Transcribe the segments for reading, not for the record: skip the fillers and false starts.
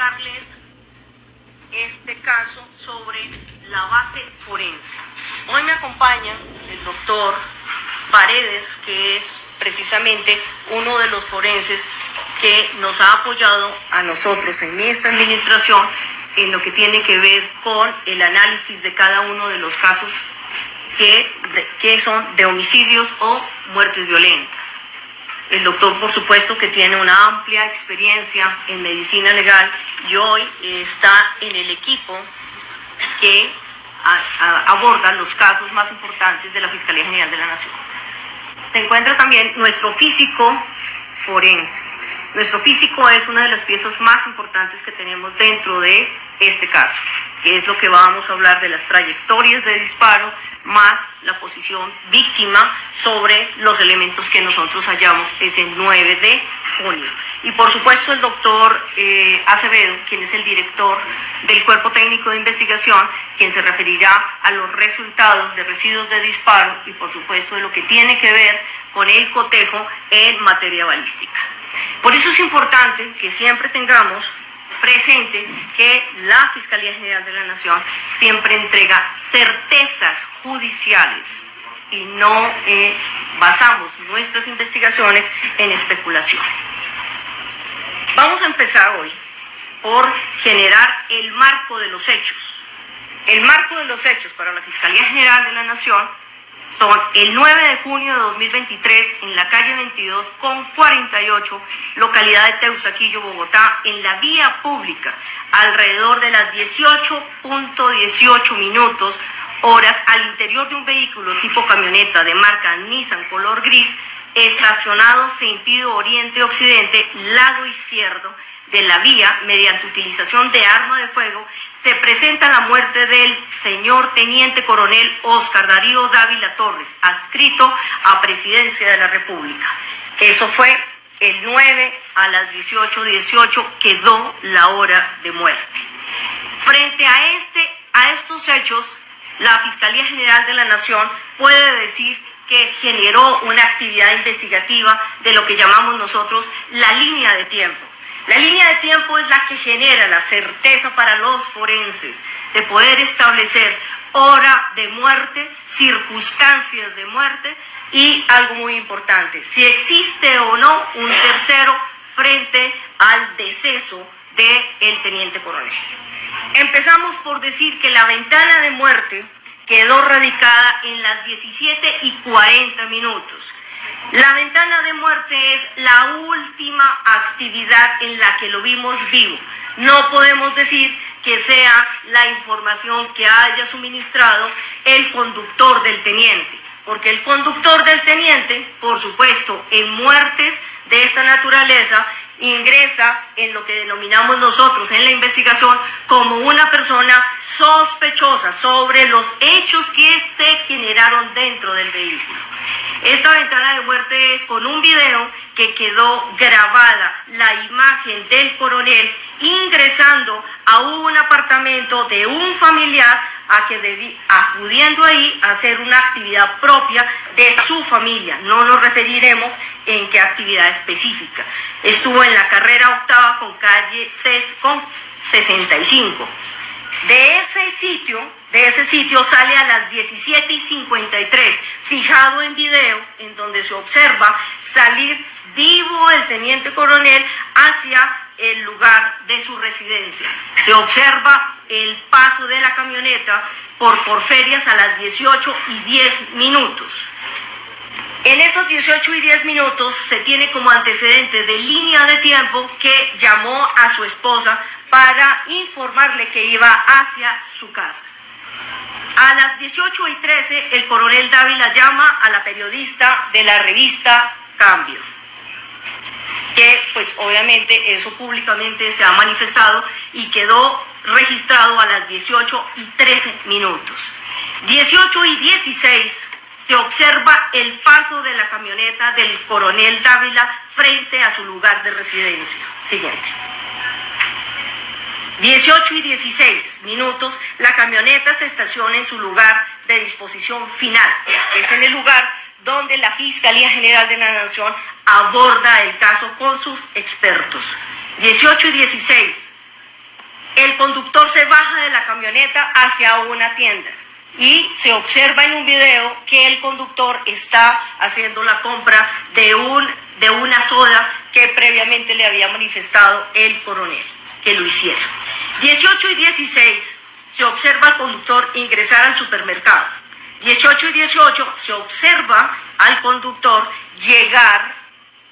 explicarles este caso sobre la base forense. Hoy me acompaña el doctor Paredes, que es precisamente uno de los forenses que nos ha apoyado a nosotros en esta administración en lo que tiene que ver con el análisis de cada uno de los casos que son de homicidios o muertes violentas. El doctor, por supuesto, que tiene una amplia experiencia en medicina legal y hoy está en el equipo que aborda los casos más importantes de la Fiscalía General de la Nación. Se encuentra también nuestro físico forense. Nuestro físico es una de las piezas más importantes que tenemos dentro de este caso, que es lo que vamos a hablar de las trayectorias de disparo, más la posición víctima sobre los elementos que nosotros hallamos ese 9 de junio. Y por supuesto el doctor Acevedo, quien es el director del Cuerpo Técnico de Investigación, quien se referirá a los resultados de residuos de disparo y por supuesto de lo que tiene que ver con el cotejo en materia balística. Por eso es importante que siempre tengamos presente que la Fiscalía General de la Nación siempre entrega certezas judiciales y no basamos nuestras investigaciones en especulación. Vamos a empezar hoy por generar el marco de los hechos. El marco de los hechos para la Fiscalía General de la Nación son el 9 de junio de 2023 en la calle 22 con 48, localidad de Teusaquillo, Bogotá, en la vía pública, alrededor de las 18:18 minutos, horas, al interior de un vehículo tipo camioneta de marca Nissan color gris, estacionado sentido oriente-occidente, lado izquierdo de la vía, mediante utilización de arma de fuego, se presenta la muerte del señor Teniente Coronel Oscar Darío Dávila Torres, adscrito a Presidencia de la República. Eso fue el 9 a las 18:18, quedó la hora de muerte. Frente a estos hechos, la Fiscalía General de la Nación puede decir que generó una actividad investigativa de lo que llamamos nosotros la línea de tiempo. La línea de tiempo es la que genera la certeza para los forenses de poder establecer hora de muerte, circunstancias de muerte y algo muy importante, si existe o no un tercero frente al deceso del teniente coronel. Empezamos por decir que la ventana de muerte quedó radicada en las 17:40 minutos. La ventana de muerte es la última actividad en la que lo vimos vivo. No podemos decir que sea la información que haya suministrado el conductor del teniente, porque el conductor del teniente, por supuesto, en muertes de esta naturaleza, ingresa en lo que denominamos nosotros en la investigación como una persona sospechosa sobre los hechos que se generaron dentro del vehículo. Esta ventana de muerte es con un video que quedó grabada la imagen del coronel ingresando a un apartamento de un familiar acudiendo ahí a hacer una actividad propia de su familia. No nos referiremos en qué actividad específica. Estuvo en la carrera octava con calle 65. De ese sitio sale a las 17:53, fijado en video, en donde se observa salir vivo el teniente coronel hacia el lugar de su residencia. Se observa el paso de la camioneta por Porferias a las 18:10 minutos. En esos 18:10 minutos se tiene como antecedente de línea de tiempo que llamó a su esposa para informarle que iba hacia su casa. A las 18:13 el coronel Dávila llama a la periodista de la revista Cambio, que pues obviamente eso públicamente se ha manifestado y quedó registrado a las 18:13 minutos. 18:16 se observa el paso de la camioneta del coronel Dávila frente a su lugar de residencia. Siguiente. 18:16 minutos, la camioneta se estaciona en su lugar de disposición final. Es en el lugar donde la Fiscalía General de la Nación aborda el caso con sus expertos. 18:16, el conductor se baja de la camioneta hacia una tienda y se observa en un video que el conductor está haciendo la compra de una soda que previamente le había manifestado el coronel que lo hiciera. 18 y 16 se observa al conductor ingresar al supermercado. 18 y 18 se observa al conductor llegar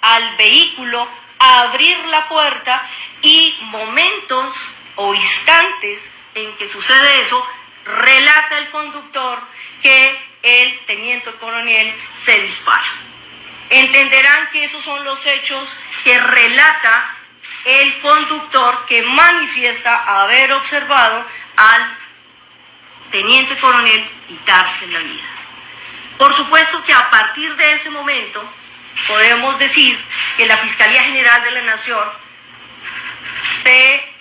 al vehículo, abrir la puerta y momentos o instantes en que sucede eso, relata el conductor que el teniente coronel se dispara. Entenderán que esos son los hechos que relata el conductor que manifiesta haber observado al teniente coronel quitarse la vida. Por supuesto que a partir de ese momento podemos decir que la Fiscalía General de la Nación se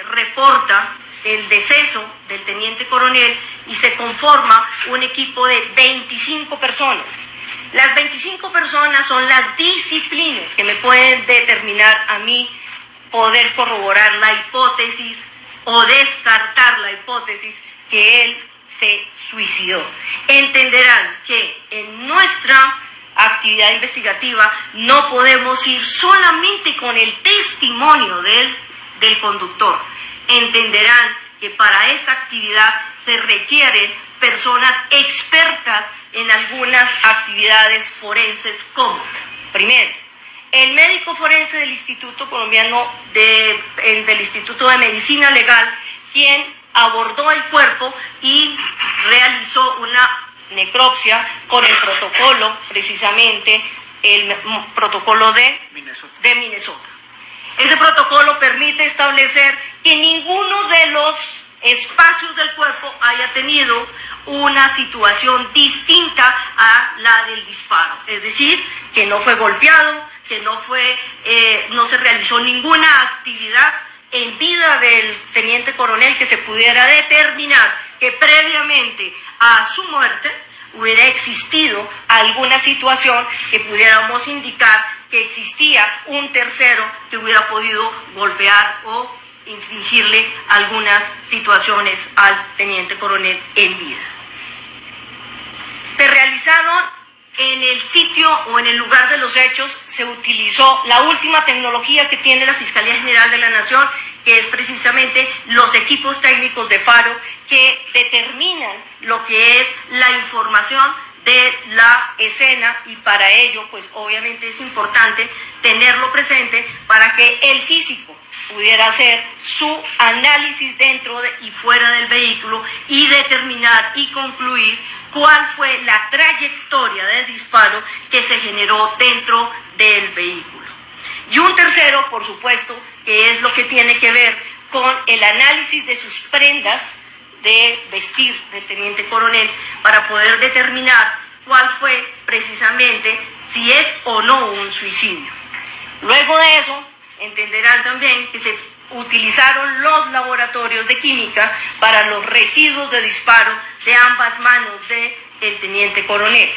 reporta el deceso del teniente coronel y se conforma un equipo de 25 personas. Las 25 personas son las disciplinas que me pueden determinar a mí poder corroborar la hipótesis o descartar la hipótesis que él se suicidó. Entenderán que en nuestra actividad investigativa no podemos ir solamente con el testimonio del conductor. Entenderán que para esta actividad se requieren personas expertas en algunas actividades forenses como, primero, el médico forense del Instituto Colombiano del Instituto de Medicina Legal, quien abordó el cuerpo y realizó una necropsia con el protocolo, precisamente el protocolo de Minnesota. Ese protocolo permite establecer que ninguno de los espacios del cuerpo haya tenido una situación distinta a la del disparo, es decir, que no fue golpeado, que no se realizó ninguna actividad en vida del teniente coronel que se pudiera determinar que previamente a su muerte hubiera existido alguna situación que pudiéramos indicar que existía un tercero que hubiera podido golpear o infligirle algunas situaciones al teniente coronel en vida. Se realizaron en el sitio o en el lugar de los hechos, se utilizó la última tecnología que tiene la Fiscalía General de la Nación, que es precisamente los equipos técnicos de Faro que determinan lo que es la información de la escena, y para ello pues obviamente es importante tenerlo presente para que el físico pudiera hacer su análisis dentro y fuera del vehículo y determinar y concluir cuál fue la trayectoria del disparo que se generó dentro del vehículo. Y un tercero, por supuesto, que es lo que tiene que ver con el análisis de sus prendas de vestir del teniente coronel para poder determinar cuál fue precisamente si es o no un suicidio. Luego de eso, entenderán también que se utilizaron los laboratorios de química para los residuos de disparo de ambas manos del teniente coronel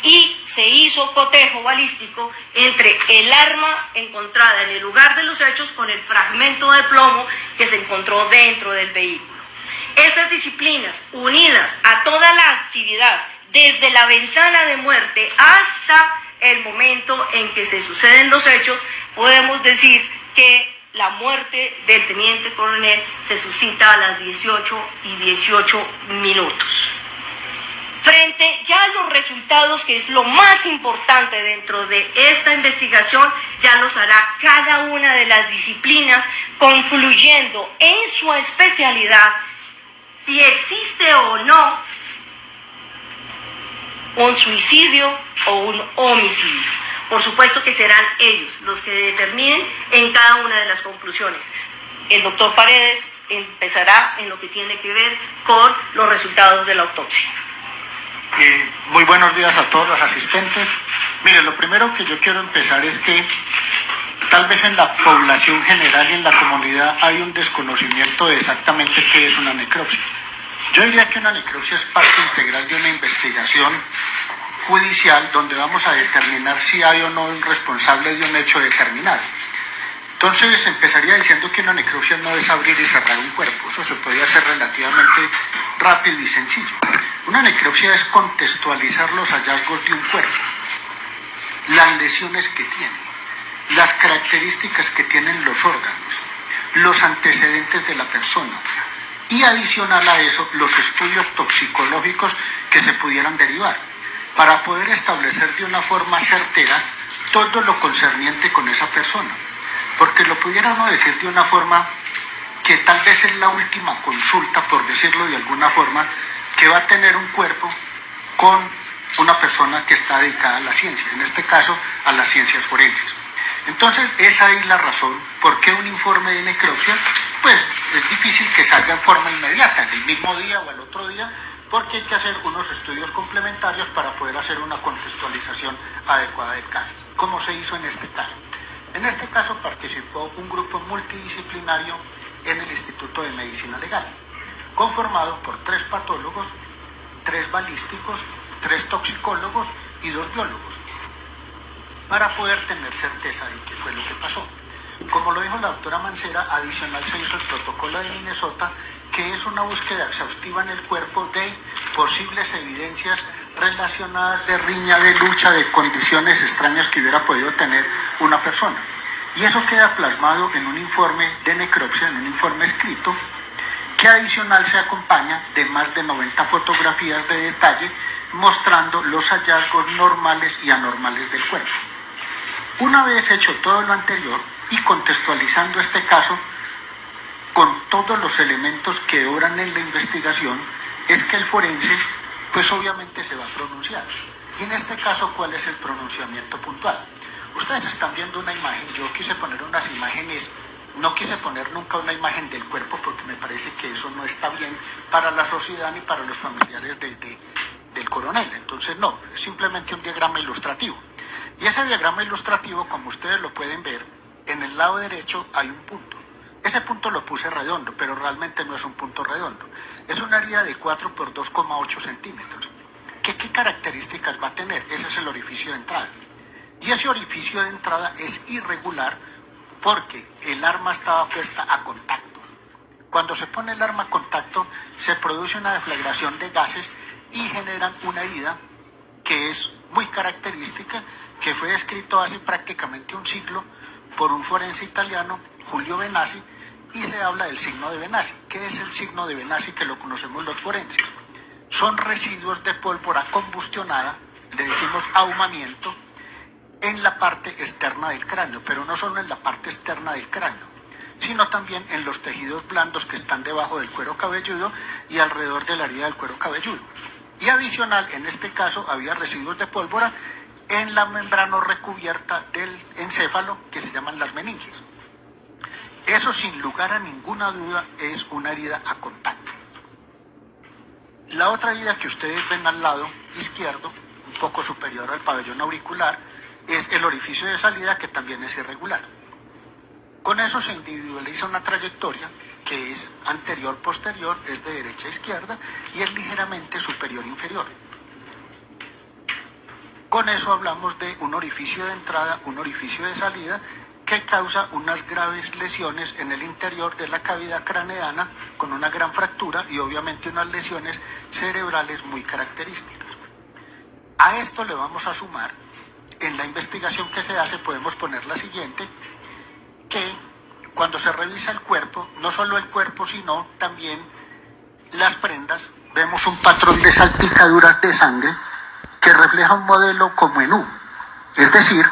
y se hizo cotejo balístico entre el arma encontrada en el lugar de los hechos con el fragmento de plomo que se encontró dentro del vehículo. Estas disciplinas, unidas a toda la actividad desde la ventana de muerte hasta el momento en que se suceden los hechos, podemos decir que la muerte del teniente coronel se suscita a las 18:18. Frente ya a los resultados, que es lo más importante dentro de esta investigación, ya los hará cada una de las disciplinas, concluyendo en su especialidad si existe o no un suicidio o un homicidio. Por supuesto que serán ellos los que determinen en cada una de las conclusiones. El doctor Paredes empezará en lo que tiene que ver con los resultados de la autopsia. Muy buenos días a todos los asistentes. Mire, lo primero que yo quiero empezar es que tal vez en la población general y en la comunidad hay un desconocimiento de exactamente qué es una necropsia. Yo diría que una necropsia es parte integral de una investigación judicial donde vamos a determinar si hay o no un responsable de un hecho determinado. Entonces empezaría diciendo que una necropsia no es abrir y cerrar un cuerpo, eso se podía hacer relativamente rápido y sencillo. Una necropsia es contextualizar los hallazgos de un cuerpo, las lesiones que tiene, las características que tienen los órganos, los antecedentes de la persona y adicional a eso los estudios toxicológicos que se pudieran derivar para poder establecer de una forma certera todo lo concerniente con esa persona. Porque lo pudiera uno decir de una forma que tal vez es la última consulta, por decirlo de alguna forma, que va a tener un cuerpo con una persona que está dedicada a la ciencia, en este caso a las ciencias forenses. Entonces, es ahí la razón por qué un informe de necropsia, pues es difícil que salga en forma inmediata, en el mismo día o al otro día, porque hay que hacer unos estudios complementarios para poder hacer una contextualización adecuada del caso, como se hizo en este caso. En este caso participó un grupo multidisciplinario en el Instituto de Medicina Legal, conformado por 3 patólogos, 3 balísticos, 3 toxicólogos y 2 biólogos, para poder tener certeza de qué fue lo que pasó. Como lo dijo la doctora Mancera, adicional se hizo el protocolo de Minnesota, que es una búsqueda exhaustiva en el cuerpo de posibles evidencias relacionadas de riña, de lucha, de condiciones extrañas que hubiera podido tener una persona. Y eso queda plasmado en un informe de necropsia, en un informe escrito, que adicional se acompaña de más de 90 fotografías de detalle mostrando los hallazgos normales y anormales del cuerpo. Una vez hecho todo lo anterior y contextualizando este caso con todos los elementos que obran en la investigación, es que el forense pues obviamente se va a pronunciar. Y en este caso, ¿cuál es el pronunciamiento puntual? Ustedes están viendo una imagen, yo quise poner unas imágenes, no quise poner nunca una imagen del cuerpo porque me parece que eso no está bien para la sociedad ni para los familiares del coronel. Entonces no, es simplemente un diagrama ilustrativo. Y ese diagrama ilustrativo, como ustedes lo pueden ver, en el lado derecho hay un punto. Ese punto lo puse redondo, pero realmente no es un punto redondo. Es una herida de 4 por 2,8 centímetros. ¿Qué características va a tener? Ese es el orificio de entrada. Y ese orificio de entrada es irregular porque el arma estaba puesta a contacto. Cuando se pone el arma a contacto, se produce una deflagración de gases y generan una herida que es muy característica, que fue descrito hace prácticamente un siglo por un forense italiano, Julio Benassi, y se habla del signo de Benassi. ¿Qué es el signo de Benassi que lo conocemos los forenses? Son residuos de pólvora combustionada, le decimos ahumamiento, en la parte externa del cráneo, pero no solo en la parte externa del cráneo, sino también en los tejidos blandos que están debajo del cuero cabelludo y alrededor de la herida del cuero cabelludo. Y adicional, en este caso, había residuos de pólvora en la membrana recubierta del encéfalo, que se llaman las meninges. Eso, sin lugar a ninguna duda, es una herida a contacto. La otra herida que ustedes ven al lado izquierdo, un poco superior al pabellón auricular, es el orificio de salida, que también es irregular. Con eso se individualiza una trayectoria que es anterior-posterior, es de derecha a izquierda y es ligeramente superior-inferior. Con eso hablamos de un orificio de entrada, un orificio de salida, que causa unas graves lesiones en el interior de la cavidad craneana con una gran fractura y obviamente unas lesiones cerebrales muy características. A esto le vamos a sumar, en la investigación que se hace podemos poner la siguiente, que cuando se revisa el cuerpo, no solo el cuerpo sino también las prendas, vemos un patrón de salpicaduras de sangre que refleja un modelo como en U, es decir,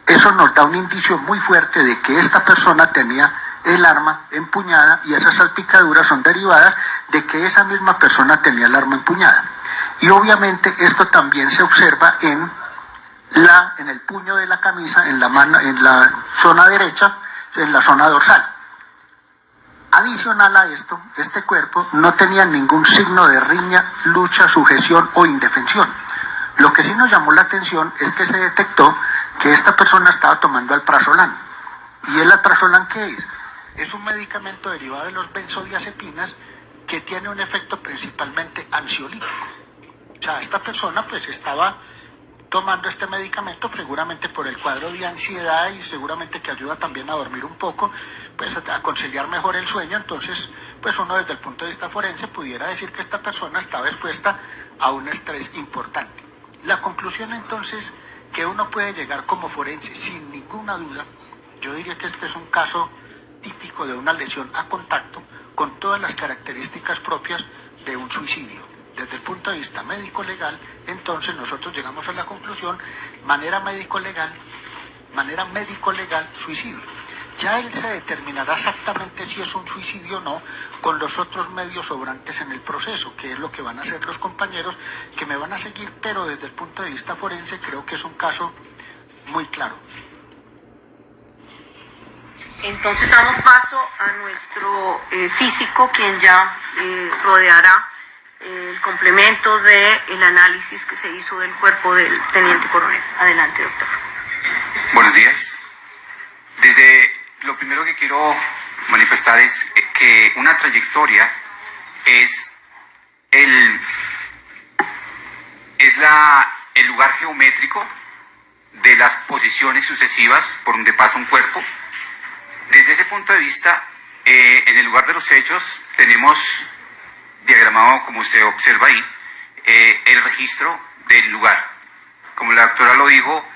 eso nos da un indicio muy fuerte de que esta persona tenía el arma empuñada y esas salpicaduras son derivadas de que esa misma persona tenía el arma empuñada. Y obviamente esto también se observa en el puño de la camisa, en la mano, en la zona derecha, en la zona dorsal. Adicional a esto, este cuerpo no tenía ningún signo de riña, lucha, sujeción o indefensión. Lo que sí nos llamó la atención es que se detectó que esta persona estaba tomando alprazolam. ¿Y el alprazolam qué es? Es un medicamento derivado de los benzodiazepinas que tiene un efecto principalmente ansiolítico. O sea, esta persona pues estaba tomando este medicamento, seguramente por el cuadro de ansiedad y seguramente que ayuda también a dormir un poco, pues a conciliar mejor el sueño. Entonces, pues uno desde el punto de vista forense pudiera decir que esta persona estaba expuesta a un estrés importante. La conclusión entonces que uno puede llegar como forense sin ninguna duda, yo diría que este es un caso típico de una lesión a contacto con todas las características propias de un suicidio. Desde el punto de vista médico-legal, entonces nosotros llegamos a la conclusión, manera médico-legal, suicidio. Ya él se determinará exactamente si es un suicidio o no con los otros medios sobrantes en el proceso, que es lo que van a hacer los compañeros que me van a seguir, pero desde el punto de vista forense creo que es un caso muy claro. Entonces damos paso a nuestro físico, quien ya rodeará el complemento del análisis que se hizo del cuerpo del teniente coronel. Adelante, doctor. Buenos días. Lo primero que quiero manifestar es que una trayectoria es el lugar geométrico de las posiciones sucesivas por donde pasa un cuerpo. Desde ese punto de vista, en el lugar de los hechos tenemos diagramado, como usted observa ahí, el registro del lugar. Como la doctora lo dijo,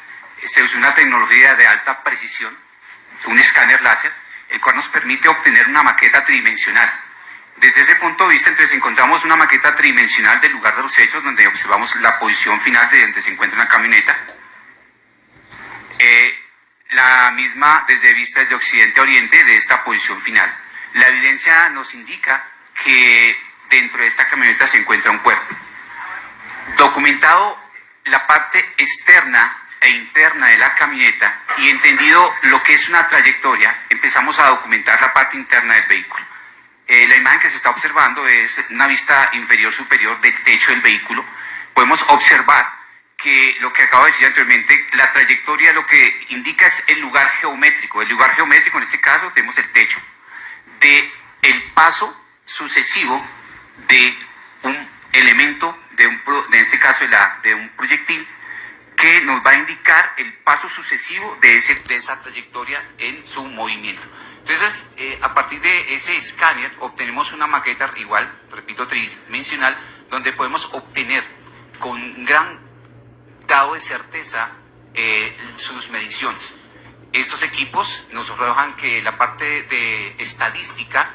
se usa una tecnología de alta precisión, un escáner láser, el cual nos permite obtener una maqueta tridimensional. Desde ese punto de vista, entonces, encontramos una maqueta tridimensional del lugar de los hechos, donde observamos la posición final de donde se encuentra una camioneta. La misma desde vista de occidente a oriente de esta posición final. La evidencia nos indica que dentro de esta camioneta se encuentra un cuerpo. Documentado la parte externa e interna de la camioneta y entendido lo que es una trayectoria, empezamos a documentar la parte interna del vehículo. La imagen que se está observando es una vista inferior-superior del techo del vehículo. Podemos observar que lo que acabo de decir anteriormente, la trayectoria lo que indica es el lugar geométrico. El lugar geométrico, en este caso, tenemos el techo, de el paso sucesivo de un elemento, en este caso de un proyectil, que nos va a indicar el paso sucesivo de esa trayectoria en su movimiento. Entonces, a partir de ese escáner, obtenemos una maqueta igual, repito, tridimensional, donde podemos obtener con gran grado de certeza sus mediciones. Estos equipos nos arrojan que la parte de estadística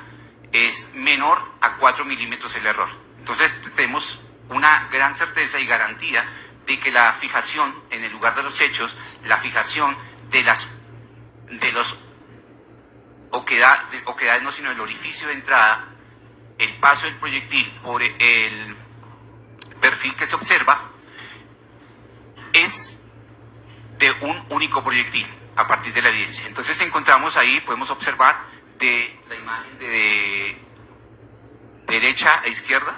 es menor a 4 milímetros el error. Entonces tenemos una gran certeza y garantía de que la fijación en el lugar de los hechos, la fijación de los oquedades, no sino el orificio de entrada, el paso del proyectil por el perfil que se observa, es de un único proyectil a partir de la evidencia. Entonces encontramos ahí, podemos observar de la imagen de derecha a izquierda,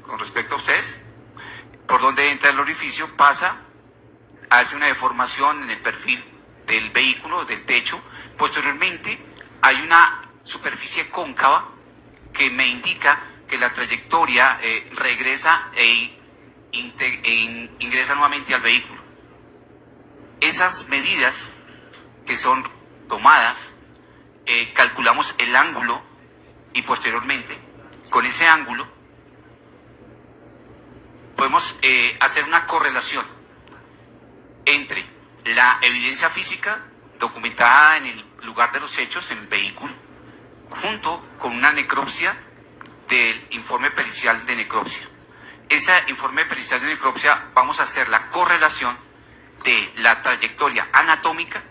con respecto a ustedes, por donde entra el orificio, pasa, hace una deformación en el perfil del vehículo, del techo. Posteriormente hay una superficie cóncava que me indica que la trayectoria regresa e ingresa nuevamente al vehículo. Esas medidas que son tomadas, calculamos el ángulo y posteriormente con ese ángulo podemos hacer una correlación entre la evidencia física documentada en el lugar de los hechos, en el vehículo, junto con una necropsia del informe pericial de necropsia. Ese informe pericial de necropsia vamos a hacer la correlación de la trayectoria anatómica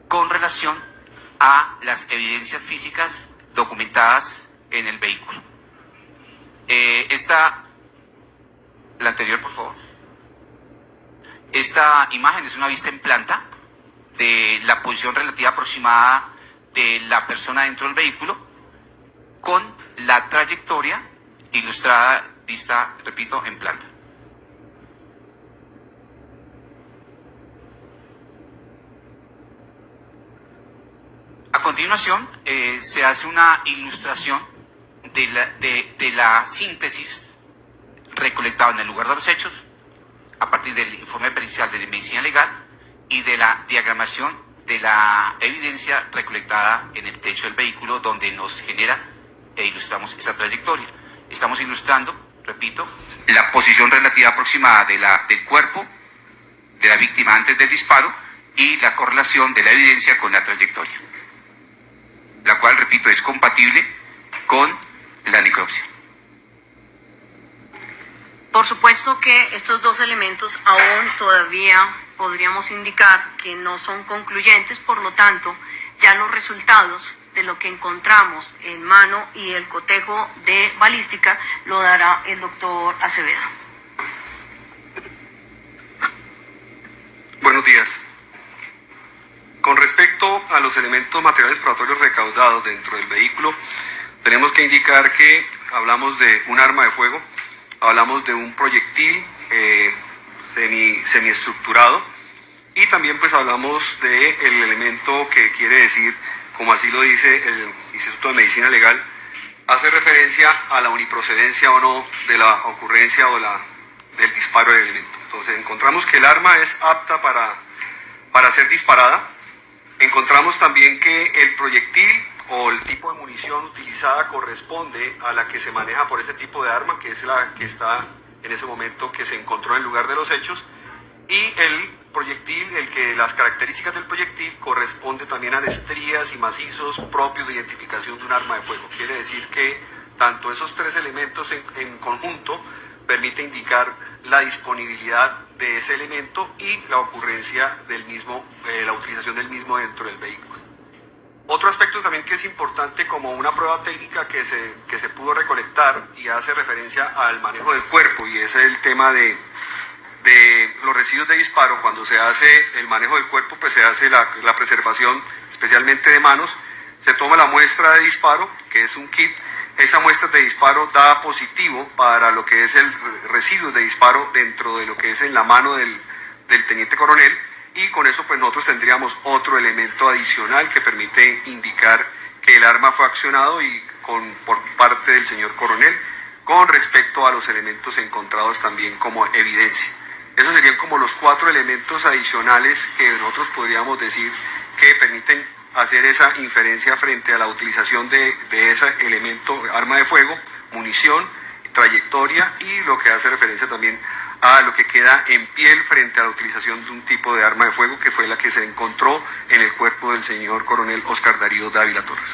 con relación a las evidencias físicas documentadas en el vehículo. La anterior, por favor. Esta imagen es una vista en planta de la posición relativa aproximada de la persona dentro del vehículo con la trayectoria ilustrada, vista, repito, en planta. A continuación, se hace una ilustración de la síntesis recolectada en el lugar de los hechos a partir del informe pericial de medicina legal y de la diagramación de la evidencia recolectada en el techo del vehículo, donde nos genera e ilustramos esa trayectoria. Estamos ilustrando, repito, la posición relativa aproximada del cuerpo de la víctima antes del disparo y la correlación de la evidencia con la trayectoria, la cual, repito, es compatible con la necropsia. Por supuesto que estos dos elementos aún todavía podríamos indicar que no son concluyentes, por lo tanto, ya los resultados de lo que encontramos en mano y el cotejo de balística lo dará el doctor Acevedo. Buenos días. Con respecto a los elementos materiales probatorios recaudados dentro del vehículo, tenemos que indicar que hablamos de un arma de fuego, hablamos de un proyectil semiestructurado y también pues hablamos del elemento que quiere decir, como así lo dice el Instituto de Medicina Legal, hace referencia a la uniprocedencia o no de la ocurrencia o del disparo del elemento. Entonces encontramos que el arma es apta para ser disparada. Encontramos también que el proyectil o el tipo de munición utilizada corresponde a la que se maneja por ese tipo de arma, que es la que está en ese momento que se encontró en el lugar de los hechos, y el proyectil, las características del proyectil corresponde también a estrías y macizos propios de identificación de un arma de fuego. Quiere decir que tanto esos tres elementos en conjunto permite indicar la disponibilidad de ese elemento y la ocurrencia del mismo, la utilización del mismo dentro del vehículo. Otro aspecto también que es importante como una prueba técnica que se pudo recolectar y hace referencia al manejo del cuerpo, y es el tema de los residuos de disparo. Cuando se hace el manejo del cuerpo, pues se hace la preservación especialmente de manos, se toma la muestra de disparo, que es un kit. Esa muestra de disparo da positivo para lo que es el residuo de disparo dentro de lo que es en la mano del teniente coronel, y con eso pues nosotros tendríamos otro elemento adicional que permite indicar que el arma fue accionado y por parte del señor coronel con respecto a los elementos encontrados también como evidencia. Esos serían como los 4 elementos adicionales que nosotros podríamos decir que permiten hacer esa inferencia frente a la utilización de ese elemento, arma de fuego, munición, trayectoria y lo que hace referencia también a lo que queda en piel frente a la utilización de un tipo de arma de fuego que fue la que se encontró en el cuerpo del señor coronel Oscar Darío Dávila Torres.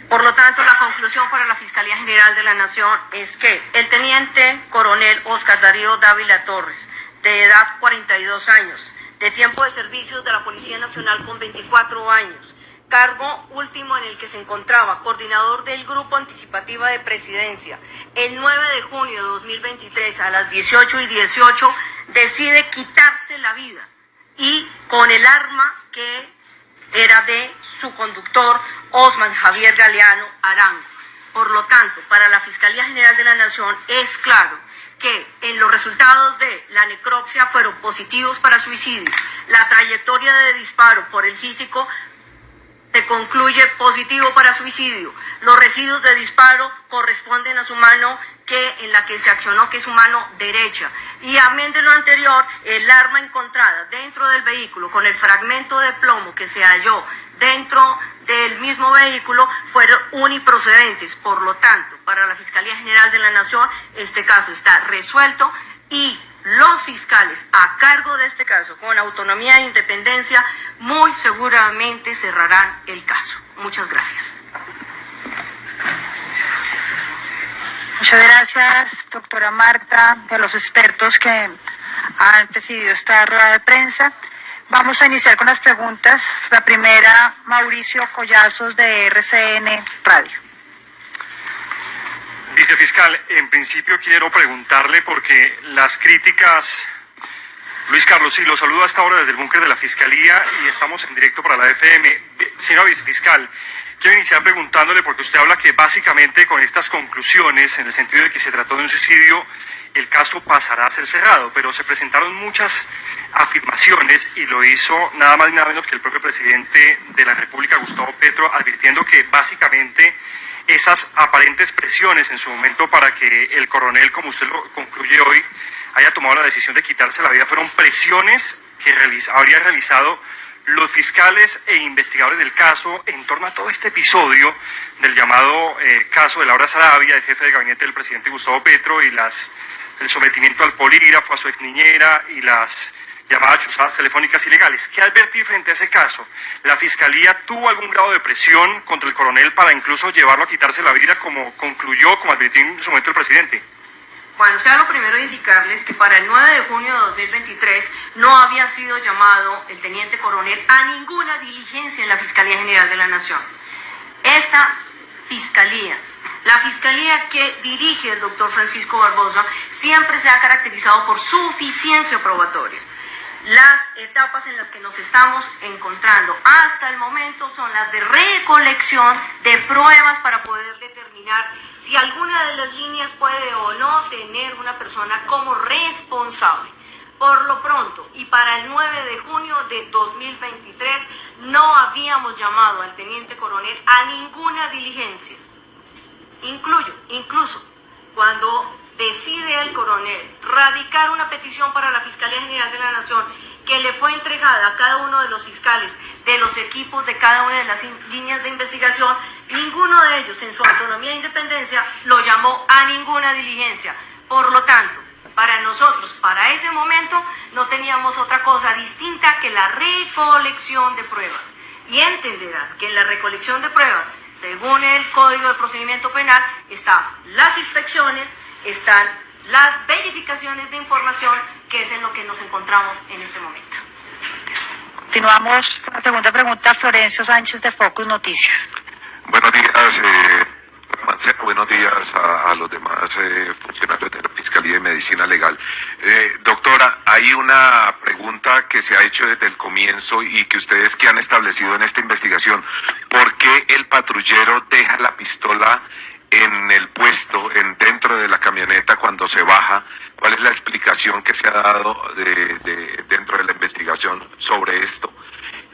Por lo tanto, la conclusión para la Fiscalía General de la Nación es que el teniente coronel Oscar Darío Dávila Torres, de edad 42 años, de tiempo de servicios de la Policía Nacional con 24 años, cargo último en el que se encontraba coordinador del Grupo Anticipativa de Presidencia, el 9 de junio de 2023 a las 18:18 decide quitarse la vida y con el arma que era de su conductor Osman Javier Galeano Arango. Por lo tanto, para la Fiscalía General de la Nación es claro que en los resultados de la necropsia fueron positivos para suicidio. La trayectoria de disparo por el físico se concluye positivo para suicidio. Los residuos de disparo corresponden a su mano en la que se accionó, que es su mano derecha. Y amén de lo anterior, el arma encontrada dentro del vehículo con el fragmento de plomo que se halló dentro del mismo vehículo fueron uniprocedentes. Por lo tanto, para la Fiscalía General de la Nación, este caso está resuelto y los fiscales a cargo de este caso, con autonomía e independencia, muy seguramente cerrarán el caso. Muchas gracias. Muchas gracias, doctora Marta, y a los expertos que han presidido esta rueda de prensa. Vamos a iniciar con las preguntas. La primera, Mauricio Collazos, de RCN Radio. Vicefiscal, en principio quiero preguntarle porque las críticas... Luis Carlos, sí, lo saludo hasta ahora desde el búnker de la Fiscalía y estamos en directo para la FM. Señora Vicefiscal, quiero iniciar preguntándole porque usted habla que básicamente con estas conclusiones, en el sentido de que se trató de un suicidio el caso pasará a ser cerrado, pero se presentaron muchas afirmaciones y lo hizo nada más y nada menos que el propio presidente de la República, Gustavo Petro, advirtiendo que básicamente esas aparentes presiones en su momento para que el coronel, como usted lo concluye hoy, haya tomado la decisión de quitarse la vida, fueron presiones que habrían realizado los fiscales e investigadores del caso en torno a todo este episodio del llamado caso de Laura Sarabia, el jefe de gabinete del presidente Gustavo Petro, y el sometimiento al polígrafo, a su exniñera y las llamadas chuzadas telefónicas ilegales. ¿Qué advertir frente a ese caso? ¿La Fiscalía tuvo algún grado de presión contra el coronel para incluso llevarlo a quitarse la vida, como concluyó, como advirtió en su momento el presidente? Bueno, sea lo primero indicarles que para el 9 de junio de 2023 no había sido llamado el teniente coronel a ninguna diligencia en la Fiscalía General de la Nación. Esta fiscalía, la fiscalía que dirige el doctor Francisco Barbosa, siempre se ha caracterizado por suficiencia probatoria. Las etapas en las que nos estamos encontrando hasta el momento son las de recolección de pruebas para poder determinar si alguna de las líneas puede o no tener una persona como responsable. Por lo pronto, y para el 9 de junio de 2023, no habíamos llamado al teniente coronel a ninguna diligencia. Incluso cuando decide el coronel radicar una petición para la Fiscalía General de la Nación que le fue entregada a cada uno de los fiscales de los equipos de cada una de las líneas de investigación, ninguno de ellos en su autonomía e independencia lo llamó a ninguna diligencia. Por lo tanto, para nosotros, para ese momento, no teníamos otra cosa distinta que la recolección de pruebas. Y entenderán que en la recolección de pruebas, según el Código de Procedimiento Penal, están las inspecciones, están las verificaciones de información, que es en lo que nos encontramos en este momento. Continuamos con la segunda pregunta, Florencio Sánchez de Focus Noticias. Buenos días, Mancera, buenos días a los demás funcionarios de la Fiscalía de Medicina Legal. Doctora, hay una pregunta que se ha hecho desde el comienzo y que ustedes que han establecido en esta investigación. ¿Por qué el patrullero deja la pistola en el puesto, dentro de la camioneta cuando se baja? ¿Cuál es la explicación que se ha dado dentro de la investigación sobre esto?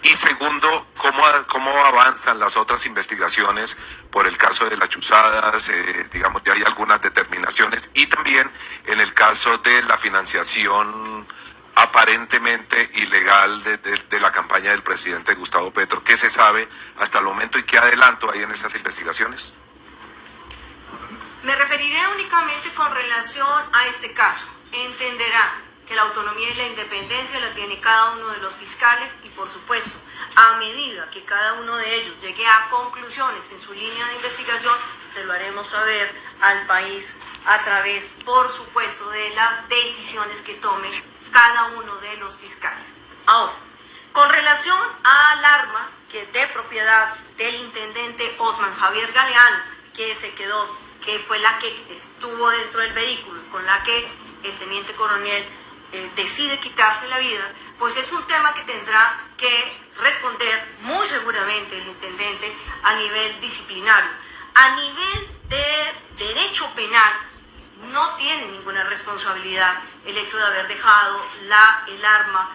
Y segundo, ¿cómo avanzan las otras investigaciones por el caso de las chuzadas? Digamos, ya hay algunas determinaciones. Y también en el caso de la financiación aparentemente ilegal de la campaña del presidente Gustavo Petro. ¿Qué se sabe hasta el momento y qué adelanto hay en esas investigaciones? Me referiré únicamente con relación a este caso. Entenderán que la autonomía y la independencia la tiene cada uno de los fiscales y, por supuesto, a medida que cada uno de ellos llegue a conclusiones en su línea de investigación, se lo haremos saber al país a través, por supuesto, de las decisiones que tome cada uno de los fiscales. Ahora, con relación al arma que de propiedad del intendente Osman Javier Galeano, que fue la que estuvo dentro del vehículo, con la que el teniente coronel decide quitarse la vida, pues es un tema que tendrá que responder muy seguramente el intendente a nivel disciplinario. A nivel de derecho penal, no tiene ninguna responsabilidad el hecho de haber dejado el arma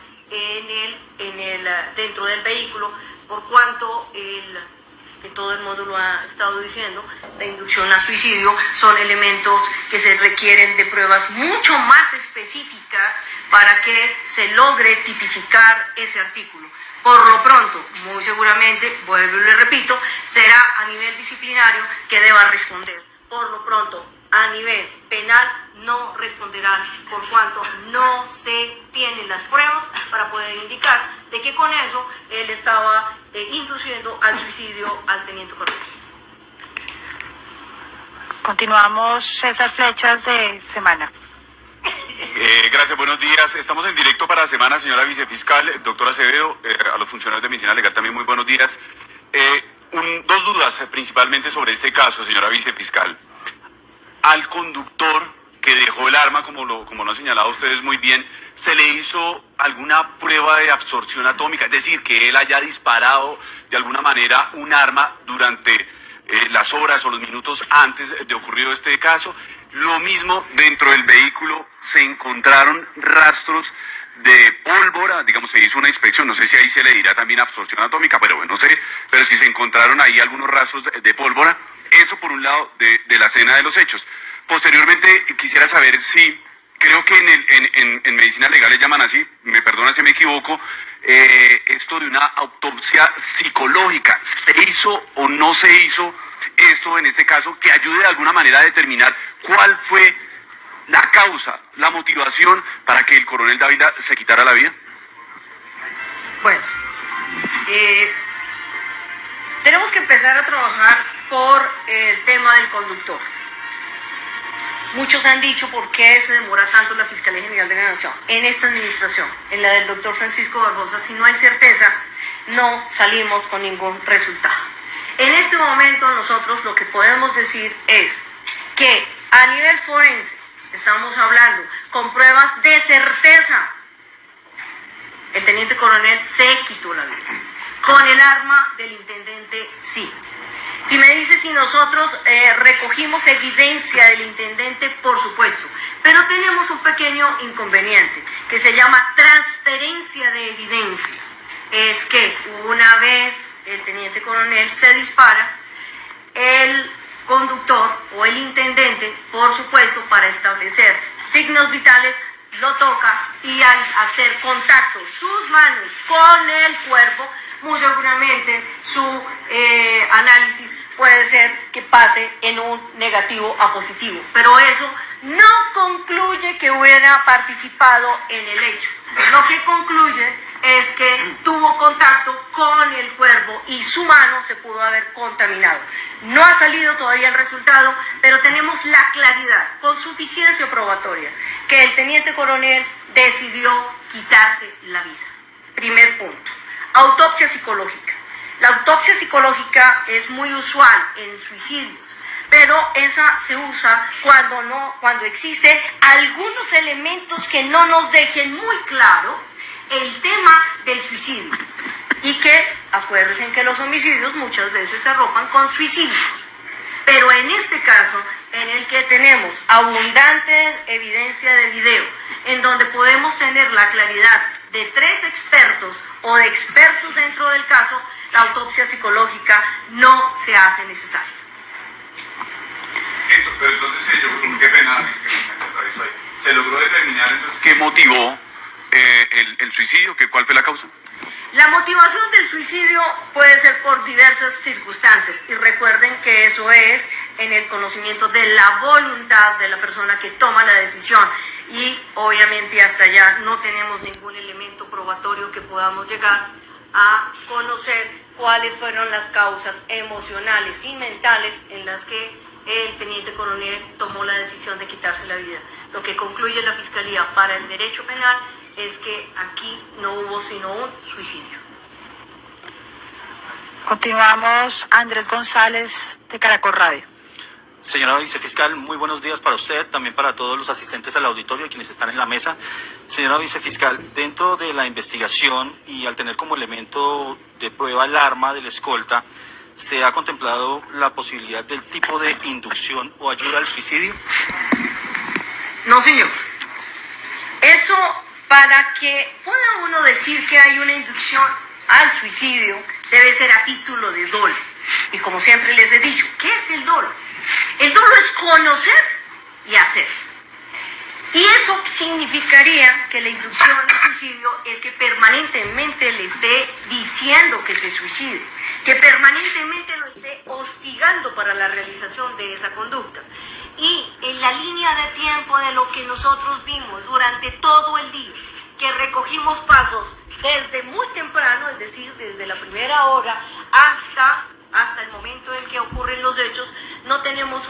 dentro del vehículo, por cuanto que todo el mundo lo ha estado diciendo, la inducción a suicidio son elementos que se requieren de pruebas mucho más específicas para que se logre tipificar ese artículo. Por lo pronto, muy seguramente, vuelvo y le repito, será a nivel disciplinario que deba responder. Por lo pronto, a nivel penal no responderán, por cuanto no se tienen las pruebas para poder indicar de que con eso él estaba induciendo al suicidio al teniente coronel. Continuamos, César Flechas de Semana. Gracias, buenos días. Estamos en directo para Semana, señora vicefiscal, doctora Acevedo, a los funcionarios de Medicina Legal también muy buenos días. Dos dudas principalmente sobre este caso, señora vicefiscal. Al conductor que dejó el arma, como lo han señalado ustedes muy bien, ¿se le hizo alguna prueba de absorción atómica? Es decir, que él haya disparado de alguna manera un arma durante la las horas o los minutos antes de ocurrido este caso. Lo mismo, dentro del vehículo se encontraron rastros de pólvora, digamos, se hizo una inspección, no sé si ahí se le dirá también absorción atómica, pero bueno, no sé, pero si se encontraron ahí algunos rastros de pólvora. Eso por un lado de la escena de los hechos. Posteriormente quisiera saber si, creo que en medicina legal le llaman así, me perdona si me equivoco, esto de una autopsia psicológica, ¿se hizo o no se hizo esto en este caso que ayude de alguna manera a determinar cuál fue la causa, la motivación para que el coronel Dávila se quitara la vida? Bueno, tenemos que empezar a trabajar por el tema del conductor. Muchos han dicho por qué se demora tanto la Fiscalía General de la Nación. En esta administración, en la del doctor Francisco Barbosa, si no hay certeza, no salimos con ningún resultado. En este momento nosotros lo que podemos decir es que a nivel forense, estamos hablando con pruebas de certeza, el teniente coronel se quitó la vida. Con el arma del intendente, sí. Si me dice si nosotros recogimos evidencia del intendente, por supuesto, pero tenemos un pequeño inconveniente que se llama transferencia de evidencia. Es que una vez el teniente coronel se dispara, el conductor o el intendente, por supuesto, para establecer signos vitales, lo toca y al hacer contacto sus manos con el cuerpo, muy seguramente su análisis puede ser que pase en un negativo a positivo, pero eso no concluye que hubiera participado en el hecho. Lo que concluye es que tuvo contacto con el cuerpo y su mano se pudo haber contaminado. No ha salido todavía el resultado, pero tenemos la claridad, con suficiencia probatoria, que el teniente coronel decidió quitarse la vida. Primer punto. Autopsia psicológica. La autopsia psicológica es muy usual en suicidios, pero esa se usa cuando existen algunos elementos que no nos dejen muy claro el tema del suicidio. Y que, acuérdense que los homicidios muchas veces se arropan con suicidios. Pero en este caso, en el que tenemos abundante evidencia de video, en donde podemos tener la claridad de 3 expertos o de expertos dentro del caso, la autopsia psicológica no se hace necesaria. Pero entonces, qué pena, se logró determinar entonces qué motivó el suicidio, ¿cuál fue la causa? La motivación del suicidio puede ser por diversas circunstancias y recuerden que eso es en el conocimiento de la voluntad de la persona que toma la decisión y obviamente hasta allá no tenemos ningún elemento probatorio que podamos llegar a conocer cuáles fueron las causas emocionales y mentales en las que el teniente coronel tomó la decisión de quitarse la vida. Lo que concluye la Fiscalía para el derecho penal es que aquí no hubo sino un suicidio. Continuamos. Andrés González, de Caracol Radio. Señora vicefiscal, muy buenos días para usted, también para todos los asistentes al auditorio y quienes están en la mesa. Señora vicefiscal, dentro de la investigación y al tener como elemento de prueba el arma del escolta, ¿se ha contemplado la posibilidad del tipo de inducción o ayuda al suicidio? No, señor. Eso, para que pueda uno decir que hay una inducción al suicidio, debe ser a título de dolo. Y como siempre les he dicho, ¿qué es el dolo? El dolo es conocer y hacer. Y eso significaría que la inducción al suicidio es que permanentemente le esté diciendo que se suicide, que permanentemente lo esté hostigando para la realización de esa conducta. Y en la línea de tiempo de lo que nosotros vimos durante todo el día, que recogimos pasos desde muy temprano, es decir, desde la primera hora hasta el momento en que ocurren los hechos, no tenemos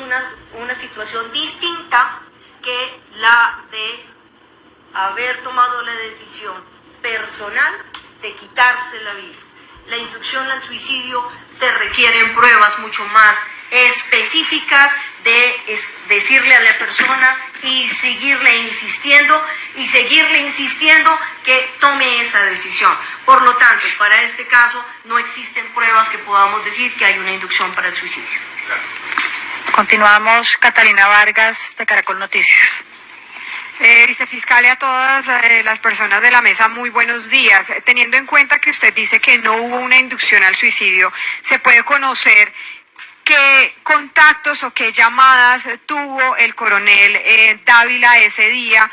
una situación distinta que la de haber tomado la decisión personal de quitarse la vida. la inducción al suicidio se requieren pruebas mucho más específicas de decirle a la persona y seguirle insistiendo que tome esa decisión. Por lo tanto, para este caso no existen pruebas que podamos decir que hay una inducción para el suicidio. Continuamos. Catalina Vargas, de Caracol Noticias. Vicefiscal, y a todas las personas de la mesa, muy buenos días. Teniendo en cuenta que usted dice que no hubo una inducción al suicidio, ¿se puede conocer qué contactos o qué llamadas tuvo el coronel Dávila ese día,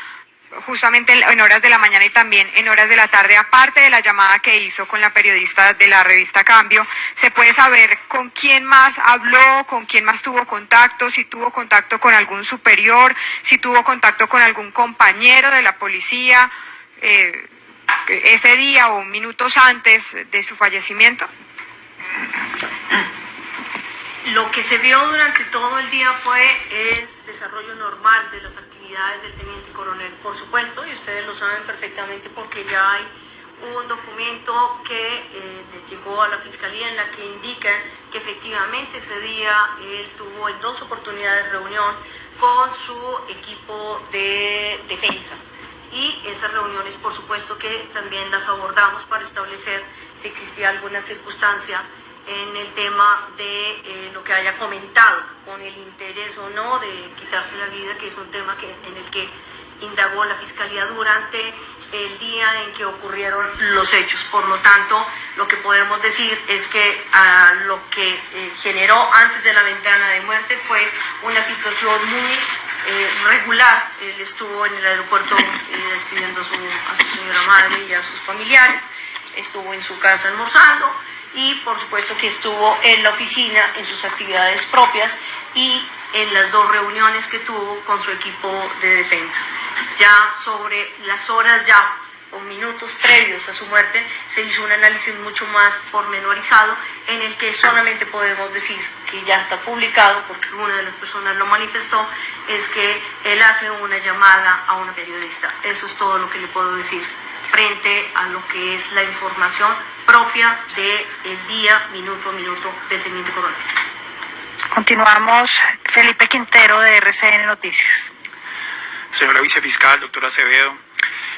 justamente en horas de la mañana y también en horas de la tarde, aparte de la llamada que hizo con la periodista de la revista Cambio? ¿Se puede saber con quién más habló, con quién más tuvo contacto, si tuvo contacto con algún superior, si tuvo contacto con algún compañero de la policía ese día o minutos antes de su fallecimiento? Lo que se vio durante todo el día fue el desarrollo normal de las actividades del teniente coronel, por supuesto, y ustedes lo saben perfectamente porque ya hay un documento que llegó a la Fiscalía en la que indica que efectivamente ese día él tuvo en 2 oportunidades reunión con su equipo de defensa. Y esas reuniones, por supuesto, que también las abordamos para establecer si existía alguna circunstancia en el tema de lo que haya comentado, con el interés o no de quitarse la vida, que es un tema en el que indagó la Fiscalía durante el día en que ocurrieron los hechos. Por lo tanto, lo que podemos decir es que lo que generó antes de la ventana de muerte fue una situación muy regular. Él estuvo en el aeropuerto despidiendo a su señora madre y a sus familiares, estuvo en su casa almorzando, y por supuesto que estuvo en la oficina en sus actividades propias y en las 2 reuniones que tuvo con su equipo de defensa. Ya sobre las horas o minutos previos a su muerte se hizo un análisis mucho más pormenorizado en el que solamente podemos decir que ya está publicado, porque una de las personas lo manifestó, es que él hace una llamada a una periodista. Eso es todo lo que le puedo decir frente a lo que es la información propia del día, minuto a minuto, del teniente coronel. Continuamos. Felipe Quintero, de RCN Noticias. Señora Vicefiscal, doctora Acevedo,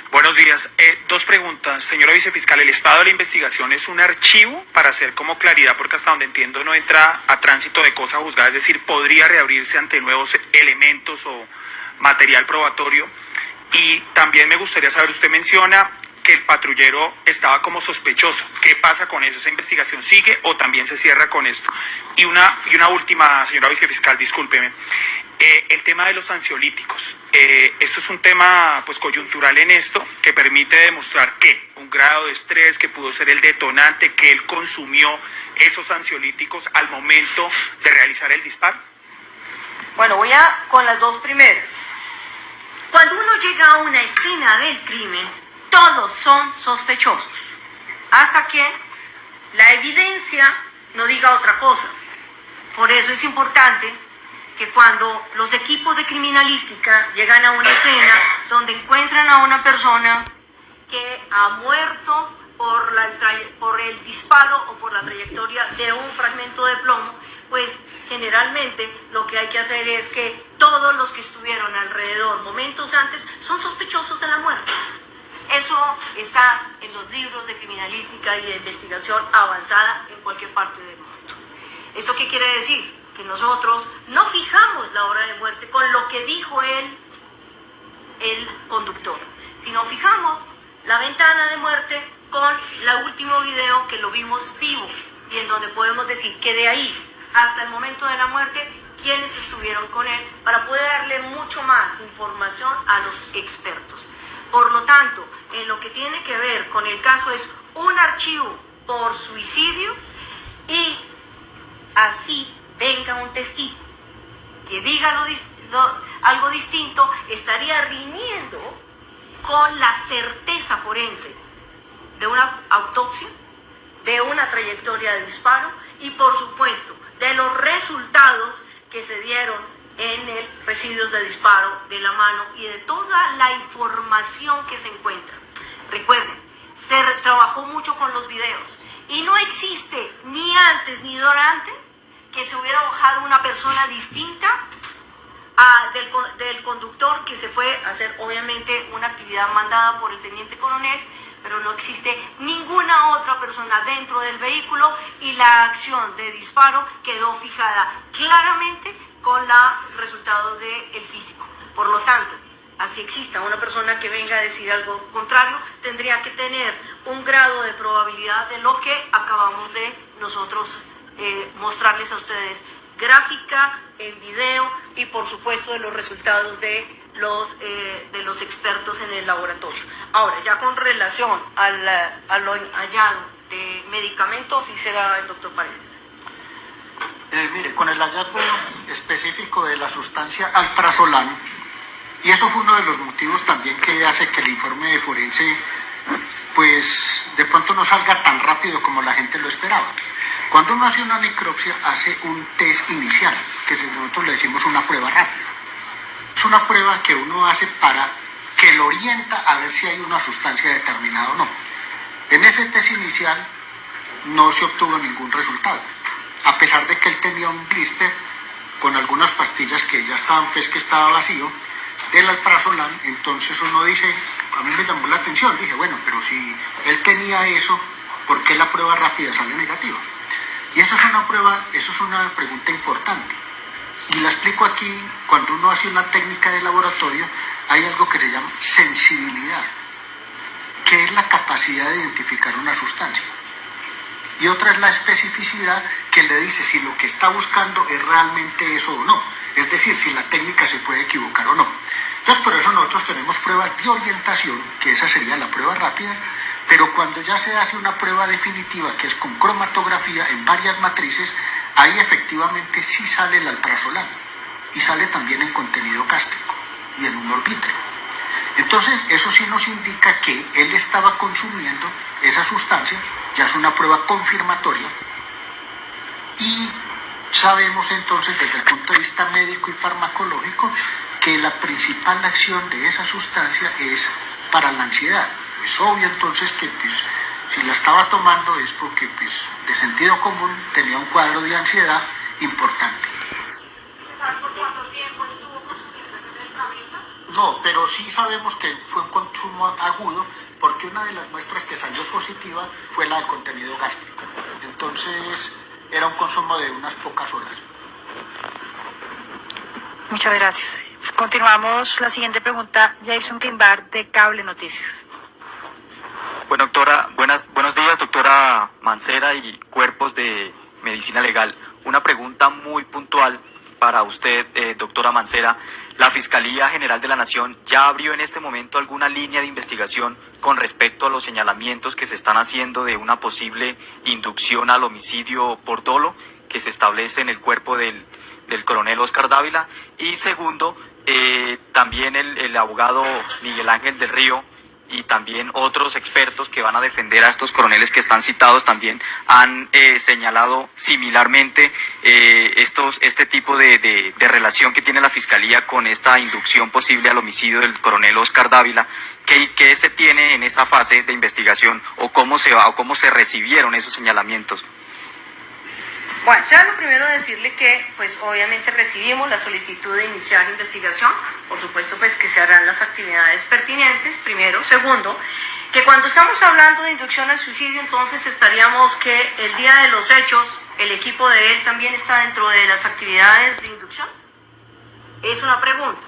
buenos días. 2 preguntas. Señora Vicefiscal, ¿el estado de la investigación es un archivo para hacer como claridad, porque hasta donde entiendo no entra a tránsito de cosa juzgada, es decir, podría reabrirse ante nuevos elementos o material probatorio? Y también me gustaría saber, usted menciona que el patrullero estaba como sospechoso. ¿Qué pasa con eso? ¿Esa investigación sigue o también se cierra con esto? Y una última, señora Vicefiscal, discúlpeme. El tema de los ansiolíticos. Esto es un tema pues coyuntural en esto, que permite demostrar que un grado de estrés que pudo ser el detonante, que él consumió esos ansiolíticos al momento de realizar el disparo. Bueno, voy con las 2 primeras. Cuando uno llega a una escena del crimen, todos son sospechosos, hasta que la evidencia no diga otra cosa. Por eso es importante que cuando los equipos de criminalística llegan a una escena donde encuentran a una persona que ha muerto por el disparo o por la trayectoria de un fragmento de plomo, pues generalmente lo que hay que hacer es que todos los que estuvieron alrededor momentos antes son sospechosos de la muerte. Eso está en los libros de criminalística y de investigación avanzada en cualquier parte del mundo. ¿Esto qué quiere decir? Que nosotros no fijamos la hora de muerte con lo que dijo el conductor, sino fijamos la ventana de muerte con el último video que lo vimos vivo y en donde podemos decir que de ahí hasta el momento de la muerte, quiénes estuvieron con él, para poder darle mucho más información a los expertos. Por lo tanto, en lo que tiene que ver con el caso es un archivo por suicidio, y así venga un testigo que diga algo distinto, estaría riñendo con la certeza forense de una autopsia, de una trayectoria de disparo y por supuesto de los resultados que se dieron en el residuos de disparo de la mano y de toda la información que se encuentra. Recuerden, se trabajó mucho con los videos Y no existe ni antes ni durante que se hubiera bajado una persona distinta del conductor que se fue a hacer obviamente una actividad mandada por el teniente coronel, pero no existe ninguna otra persona dentro del vehículo y la acción de disparo quedó fijada claramente con los resultados del físico. Por lo tanto, así exista una persona que venga a decir algo contrario, tendría que tener un grado de probabilidad de lo que acabamos de nosotros mostrarles a ustedes, gráfica, en video y por supuesto de los resultados de los expertos en el laboratorio. Ahora, ya con relación a lo hallado de medicamentos, sí será el doctor Paredes. Mire, con el hallazgo específico de la sustancia alprazolam, y eso fue uno de los motivos también que hace que el informe de forense pues de pronto no salga tan rápido como la gente lo esperaba. Cuando uno hace una necropsia, hace un test inicial, que nosotros le decimos una prueba rápida. Es una prueba que uno hace que lo orienta a ver si hay una sustancia determinada o no. En ese test inicial no se obtuvo ningún resultado, a pesar de que él tenía un blister con algunas pastillas que ya estaban, pues que estaba vacío, del alprazolam. Entonces uno dice, a mí me llamó la atención, dije, bueno, pero si él tenía eso, ¿por qué la prueba rápida sale negativa? Y eso es una pregunta importante. Y la explico aquí, cuando uno hace una técnica de laboratorio, hay algo que se llama sensibilidad, que es la capacidad de identificar una sustancia. Y otra es la especificidad, que le dice si lo que está buscando es realmente eso o no. Es decir, si la técnica se puede equivocar o no. Entonces, por eso nosotros tenemos pruebas de orientación, que esa sería la prueba rápida, pero cuando ya se hace una prueba definitiva, que es con cromatografía en varias matrices, ahí efectivamente sí sale el alprazolam y sale también en contenido gástrico y en humor vítreo. Entonces, eso sí nos indica que él estaba consumiendo esa sustancia, ya es una prueba confirmatoria, y sabemos entonces desde el punto de vista médico y farmacológico que la principal acción de esa sustancia es para la ansiedad. Es obvio entonces que pues, si la estaba tomando es porque pues, de sentido común tenía un cuadro de ansiedad importante. ¿Sabes por cuánto tiempo estuvo consumiendo ese medicamento? No, pero sí sabemos que fue un consumo agudo, porque una de las muestras que salió positiva fue la del contenido gástrico. Entonces era un consumo de unas pocas horas. Muchas gracias. Continuamos. La siguiente pregunta, Jason Quimbar, de Cable Noticias. Bueno, doctora, buenos días, doctora Mancera y cuerpos de medicina legal. Una pregunta muy puntual para usted, doctora Mancera. ¿La Fiscalía General de la Nación ya abrió en este momento alguna línea de investigación con respecto a los señalamientos que se están haciendo de una posible inducción al homicidio por dolo que se establece en el cuerpo del coronel Oscar Dávila? Y segundo, también el abogado Miguel Ángel del Río y también otros expertos que van a defender a estos coroneles que están citados también han señalado similarmente este tipo de relación que tiene la Fiscalía con esta inducción posible al homicidio del coronel Oscar Dávila. ¿Qué se tiene en esa fase de investigación o cómo se recibieron esos señalamientos? Bueno, ya lo primero decirle que, pues obviamente recibimos la solicitud de iniciar investigación, por supuesto pues que se harán las actividades pertinentes, primero. Segundo, que cuando estamos hablando de inducción al suicidio, entonces estaríamos que el día de los hechos, el equipo de él también está dentro de las actividades de inducción. Es una pregunta.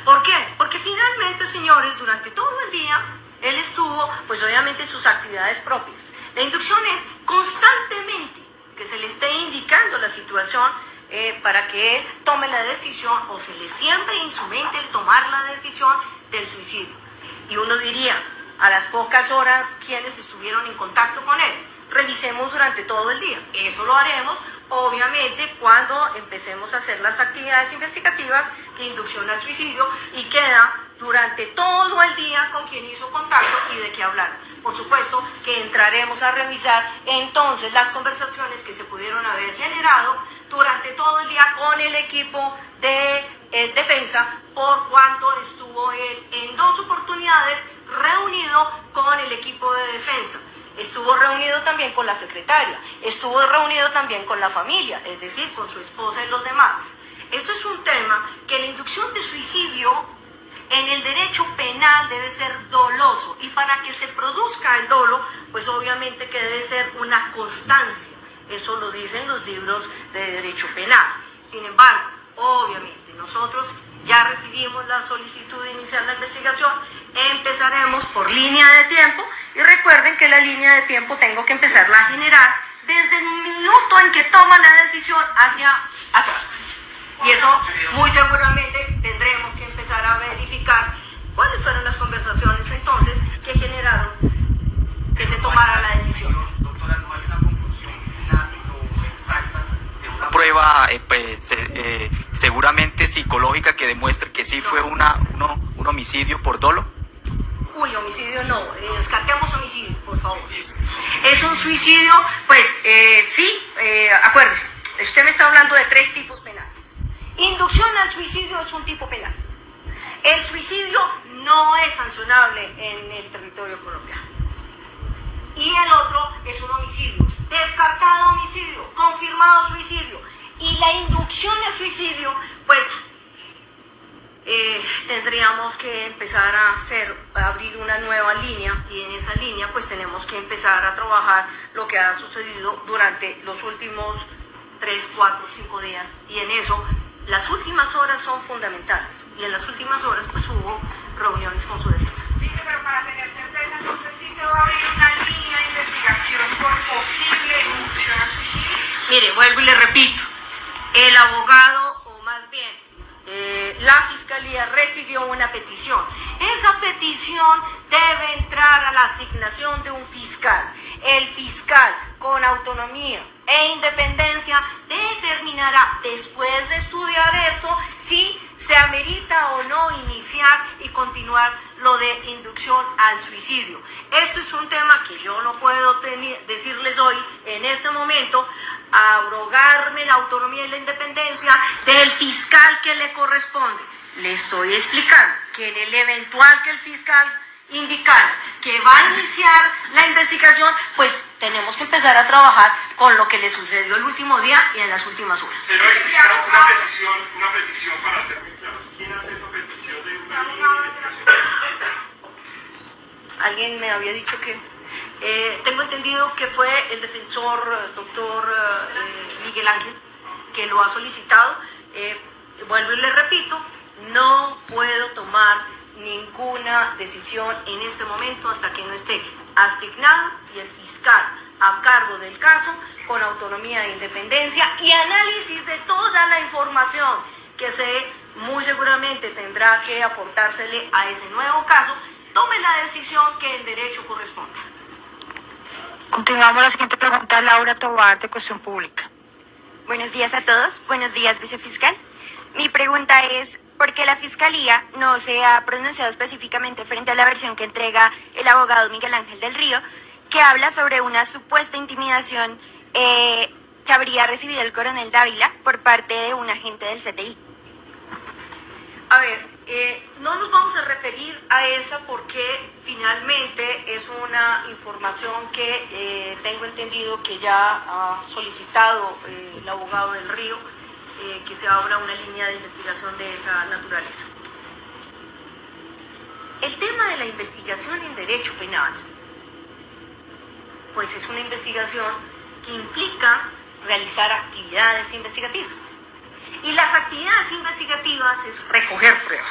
¿Por qué? Porque finalmente, señores, durante todo el día, él estuvo, pues obviamente, en sus actividades propias. La inducción es constantemente que se le esté indicando la situación para que él tome la decisión o se le siembre en su mente el tomar la decisión del suicidio. Y uno diría, a las pocas horas, ¿quiénes estuvieron en contacto con él? Revisemos durante todo el día. Eso lo haremos, obviamente, cuando empecemos a hacer las actividades investigativas de inducción al suicidio y queda durante todo el día con quien hizo contacto y de qué hablar. Por supuesto que entraremos a revisar entonces las conversaciones que se pudieron haber generado durante todo el día con el equipo de defensa, por cuanto estuvo él en 2 oportunidades reunido con el equipo de defensa. estuvo reunido también con la secretaria, estuvo reunido también con la familia, es decir, con su esposa y los demás. Esto es un tema que la inducción de suicidio en el derecho penal debe ser doloso, y para que se produzca el dolo, pues obviamente que debe ser una constancia. Eso lo dicen los libros de derecho penal. Sin embargo, obviamente, nosotros ya recibimos la solicitud de iniciar la investigación, empezaremos por línea de tiempo, y recuerden que la línea de tiempo tengo que empezarla a generar desde el minuto en que toma la decisión hacia atrás. Y eso muy seguramente tendremos que empezar a verificar cuáles fueron las conversaciones entonces que generaron que se tomara la decisión. Doctora, ¿no hay una conclusión final o exacta de una prueba seguramente psicológica que demuestre que sí fue un homicidio por dolo? Uy, homicidio no, descartemos homicidio, por favor. Es un suicidio, pues sí, acuérdense, usted me está hablando de 3 tipos penales. Inducción al suicidio es un tipo penal. El suicidio no es sancionable en el territorio colombiano. Y el otro es un homicidio. Descartado homicidio, confirmado suicidio. Y la inducción al suicidio, pues tendríamos que empezar a abrir una nueva línea, y en esa línea pues tenemos que empezar a trabajar lo que ha sucedido durante los últimos 3, 4, 5 días, y en eso las últimas horas son fundamentales, y en las últimas horas pues hubo reuniones con su defensa. Dice, pero para tener certeza, entonces sí se va a abrir una línea de investigación por posible inducción al suicidio. Mire, vuelvo y le repito, el abogado, o más bien la Fiscalía recibió una petición. Esa petición debe entrar a la asignación de un fiscal. El fiscal, con autonomía e independencia, determinará, después de estudiar esto, si se amerita o no iniciar y continuar lo de inducción al suicidio. Esto es un tema que yo no puedo decirles hoy, en este momento, abrogarme la autonomía y la independencia del fiscal que le corresponde. Le estoy explicando que en el eventual que el fiscal indicara que va a iniciar la investigación, pues tenemos que empezar a trabajar con lo que le sucedió el último día y en las últimas horas. Señora fiscal, una precisión para ser muy claros. ¿Quién hace esa petición de una línea de investigación? Alguien me había dicho que tengo entendido que fue el defensor doctor Miguel Ángel que lo ha solicitado. Vuelvo y le repito, no puedo tomar ninguna decisión en este momento hasta que no esté asignado y el fiscal a cargo del caso, con autonomía e independencia y análisis de toda la información que muy seguramente tendrá que aportársele a ese nuevo caso, tome la decisión que el derecho corresponda. Continuamos la siguiente pregunta, Laura Tobar, de Cuestión Pública. Buenos días a todos. Buenos días, vicefiscal. Mi pregunta es, ¿por qué la Fiscalía no se ha pronunciado específicamente frente a la versión que entrega el abogado Miguel Ángel del Río, que habla sobre una supuesta intimidación que habría recibido el coronel Dávila por parte de un agente del CTI? A ver, no nos vamos a referir a esa porque finalmente es una información que tengo entendido que ya ha solicitado el abogado del Río, que se abra una línea de investigación de esa naturaleza. El tema de la investigación en derecho penal, pues es una investigación que implica realizar actividades investigativas. Y las actividades investigativas es recoger pruebas.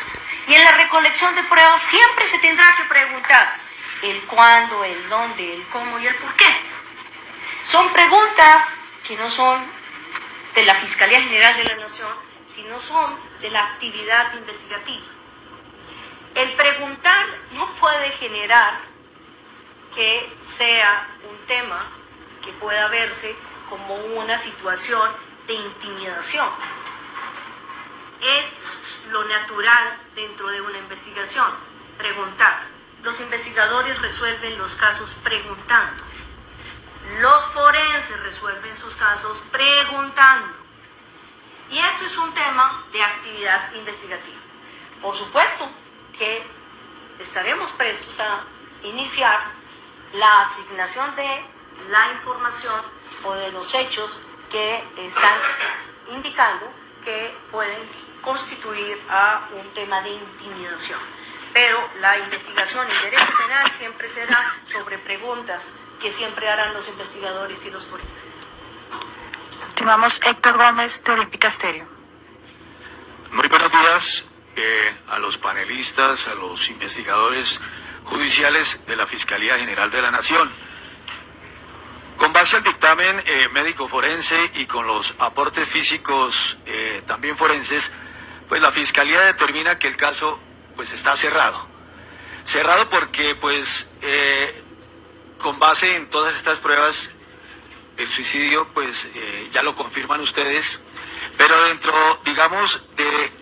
Y en la recolección de pruebas siempre se tendrá que preguntar el cuándo, el dónde, el cómo y el por qué. Son preguntas que no son de la Fiscalía General de la Nación, sino son de la actividad investigativa. El preguntar no puede generar que sea un tema que pueda verse como una situación de intimidación. Es lo natural dentro de una investigación, preguntar. Los investigadores resuelven los casos preguntando. Los forenses resuelven sus casos preguntando. Y esto es un tema de actividad investigativa. Por supuesto que estaremos prestos a iniciar la asignación de la información o de los hechos que están indicando que pueden constituir a un tema de intimidación. Pero la investigación en derecho penal siempre será sobre preguntas que siempre harán los investigadores y los forenses. Continuamos, Héctor Gómez, de Olímpica Estéreo. Muy buenos días a los panelistas, a los investigadores judiciales de la Fiscalía General de la Nación. Con base al dictamen médico forense y con los aportes físicos también forenses, pues la Fiscalía determina que el caso pues está cerrado. Cerrado porque pues con base en todas estas pruebas el suicidio pues ya lo confirman ustedes, pero dentro, digamos, de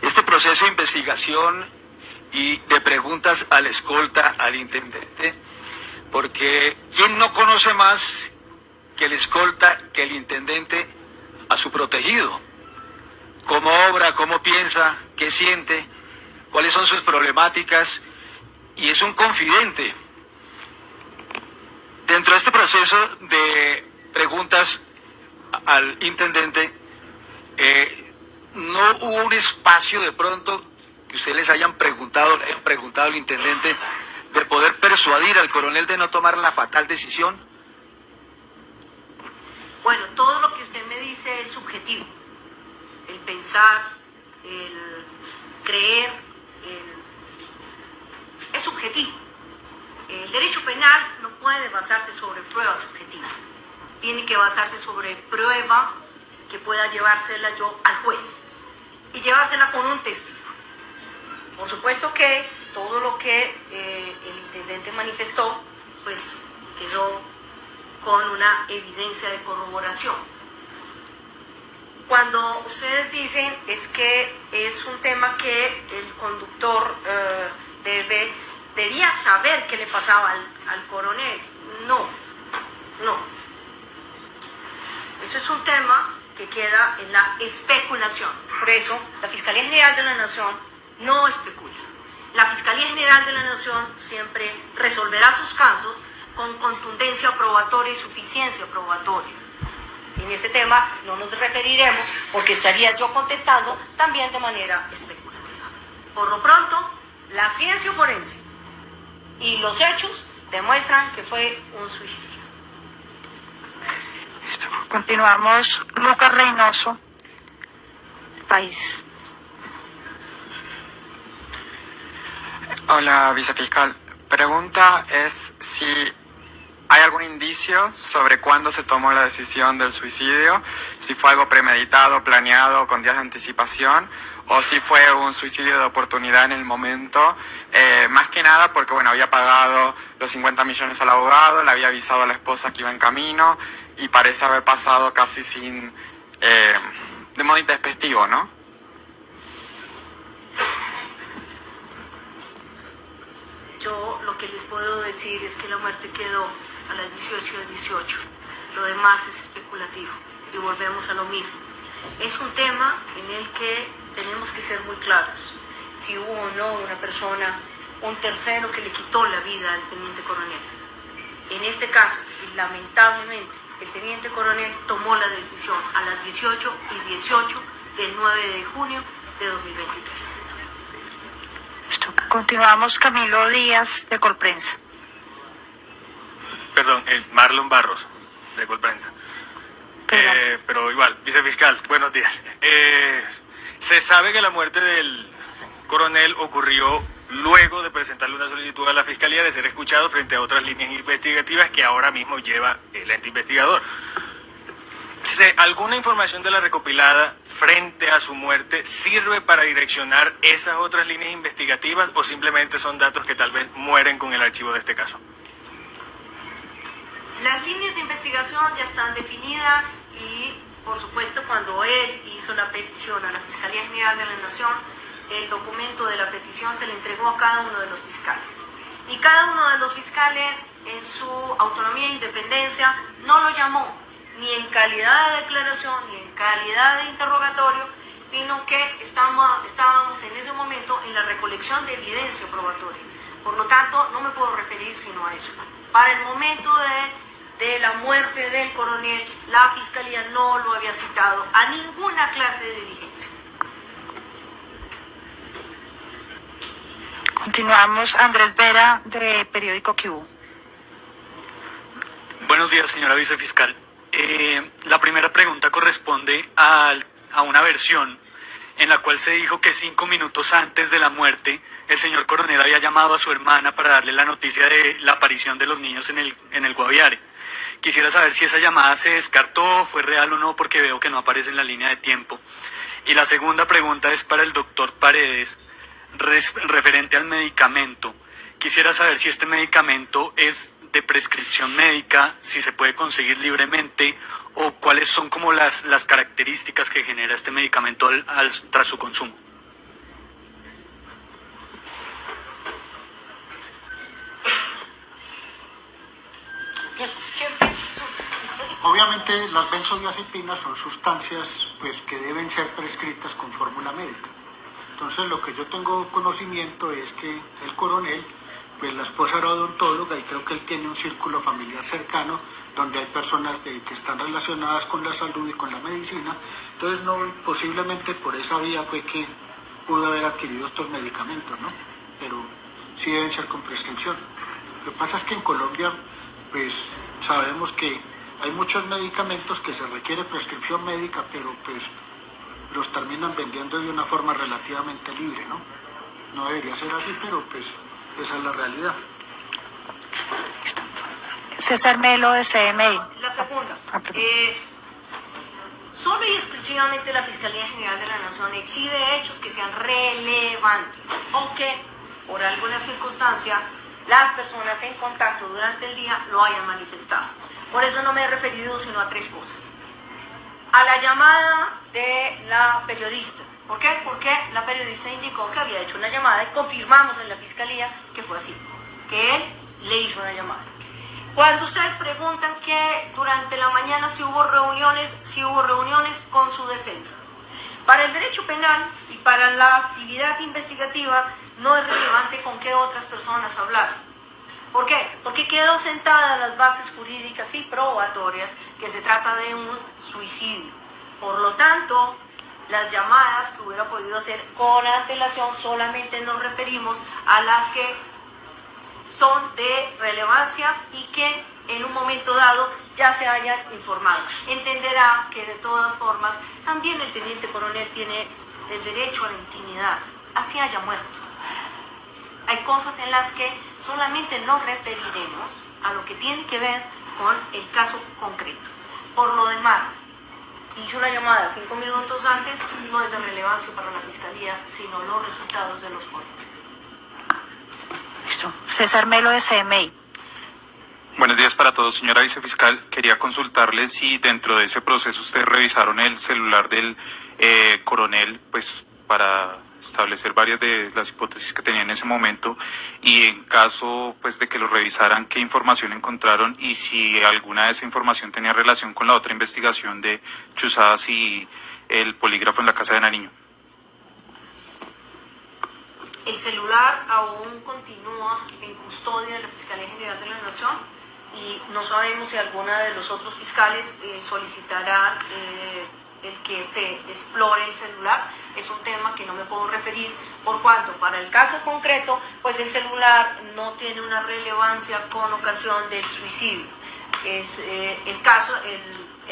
este proceso de investigación y de preguntas al escolta, al intendente, porque ¿quién no conoce más que el escolta, que el intendente a su protegido? ¿Cómo obra, cómo piensa, qué siente, cuáles son sus problemáticas? Y es un confidente. Dentro de este proceso de preguntas al intendente, no hubo un espacio de pronto que ustedes le hayan preguntado al intendente de poder persuadir al coronel de no tomar la fatal decisión. Bueno, todo lo que usted me dice es subjetivo. El pensar, el creer, es subjetivo. El derecho penal no puede basarse sobre pruebas subjetivas. Tiene que basarse sobre prueba que pueda llevársela yo al juez y llevársela con un testigo. Por supuesto que todo lo que el intendente manifestó, pues quedó con una evidencia de corroboración. Cuando ustedes dicen es que es un tema que el conductor debía saber qué le pasaba al coronel, no. Eso es un tema que queda en la especulación. Por eso, la Fiscalía General de la Nación no especula. La Fiscalía General de la Nación siempre resolverá sus casos con contundencia probatoria y suficiencia probatoria. En ese tema no nos referiremos porque estaría yo contestando también de manera especulativa. Por lo pronto, la ciencia forense y los hechos demuestran que fue un suicidio. Continuamos, Lucas Reynoso, País. Hola, vicefiscal. Pregunta es si hay algún indicio sobre cuándo se tomó la decisión del suicidio, si fue algo premeditado, planeado, con días de anticipación, o si fue un suicidio de oportunidad en el momento, más que nada porque bueno, había pagado los 50 millones al abogado, le había avisado a la esposa que iba en camino y parece haber pasado casi sin, de modo intempestivo, ¿no? Yo lo que les puedo decir es que la muerte quedó a las 18:18. Lo demás es especulativo y volvemos a lo mismo. Es un tema en el que tenemos que ser muy claros. Si hubo o no una persona, un tercero que le quitó la vida al teniente coronel. En este caso, y lamentablemente, el teniente coronel tomó la decisión a las 18:18 del 9 de junio de 2023. Continuamos, Camilo Díaz, de Colprensa. Perdón, Marlon Barros, de Colprensa. Pero igual, vicefiscal, buenos días. Se sabe que la muerte del coronel ocurrió luego de presentarle una solicitud a la Fiscalía de ser escuchado frente a otras líneas investigativas que ahora mismo lleva el ente investigador. ¿Alguna información de la recopilada frente a su muerte sirve para direccionar esas otras líneas investigativas o simplemente son datos que tal vez mueren con el archivo de este caso? Las líneas de investigación ya están definidas y, por supuesto, cuando él hizo la petición a la Fiscalía General de la Nación, el documento de la petición se le entregó a cada uno de los fiscales. Y cada uno de los fiscales, en su autonomía e independencia, no lo llamó ni en calidad de declaración ni en calidad de interrogatorio, sino que estábamos en ese momento en la recolección de evidencia probatoria. Por lo tanto, no me puedo referir sino a eso. Para el momento de la muerte del coronel, la Fiscalía no lo había citado a ninguna clase de diligencia. Continuamos. Andrés Vera, de Periódico Q. Buenos días, señora vicefiscal. La primera pregunta corresponde a una versión en la cual se dijo que 5 minutos antes de la muerte el señor coronel había llamado a su hermana para darle la noticia de la aparición de los niños en el Guaviare. Quisiera saber si esa llamada se descartó, fue real o no, porque veo que no aparece en la línea de tiempo. Y la segunda pregunta es para el doctor Paredes, referente al medicamento. Quisiera saber si este medicamento es de prescripción médica, si se puede conseguir libremente, o cuáles son como las características que genera este medicamento tras su consumo. Obviamente las benzodiazepinas son sustancias pues, que deben ser prescritas con fórmula médica. Entonces lo que yo tengo conocimiento es que el coronel, pues la esposa era odontóloga y creo que él tiene un círculo familiar cercano donde hay personas que están relacionadas con la salud y con la medicina. Entonces no, posiblemente por esa vía fue que pudo haber adquirido estos medicamentos, ¿no? Pero sí deben ser con prescripción. Lo que pasa es que en Colombia pues sabemos que hay muchos medicamentos que se requiere prescripción médica, pero pues los terminan vendiendo de una forma relativamente libre, ¿no? No debería ser así, pero pues esa es la realidad. César Melo, de CMI. La segunda. Solo y exclusivamente la Fiscalía General de la Nación exhibe hechos que sean relevantes o que, por alguna circunstancia, las personas en contacto durante el día lo hayan manifestado. Por eso no me he referido sino a 3 cosas. A la llamada de la periodista. ¿Por qué? Porque la periodista indicó que había hecho una llamada y confirmamos en la Fiscalía que fue así, que él le hizo una llamada. Cuando ustedes preguntan que durante la mañana si hubo reuniones con su defensa. Para el derecho penal y para la actividad investigativa no es relevante con qué otras personas hablar. ¿Por qué? Porque quedó sentadas las bases jurídicas y probatorias que se trata de un suicidio. Por lo tanto, las llamadas que hubiera podido hacer con antelación solamente nos referimos a las que son de relevancia y que en un momento dado ya se hayan informado. Entenderá que de todas formas también el teniente coronel tiene el derecho a la intimidad, así haya muerto. Hay cosas en las que solamente nos referiremos a lo que tiene que ver con el caso concreto. Por lo demás, hizo una llamada 5 minutos antes, no es de relevancia para la Fiscalía, sino los resultados de los forenses. Listo. César Melo, de CMI. Buenos días para todos, señora vicefiscal. Quería consultarle si dentro de ese proceso ustedes revisaron el celular del coronel, pues para establecer varias de las hipótesis que tenía en ese momento, y en caso pues de que lo revisaran, qué información encontraron y si alguna de esa información tenía relación con la otra investigación de Chuzadas y el polígrafo en la casa de Nariño. El celular aún continúa en custodia de la Fiscalía General de la Nación y no sabemos si alguna de los otros fiscales solicitará el que se explore el celular. Es un tema que no me puedo referir por cuanto para el caso concreto pues el celular no tiene una relevancia con ocasión del suicidio. El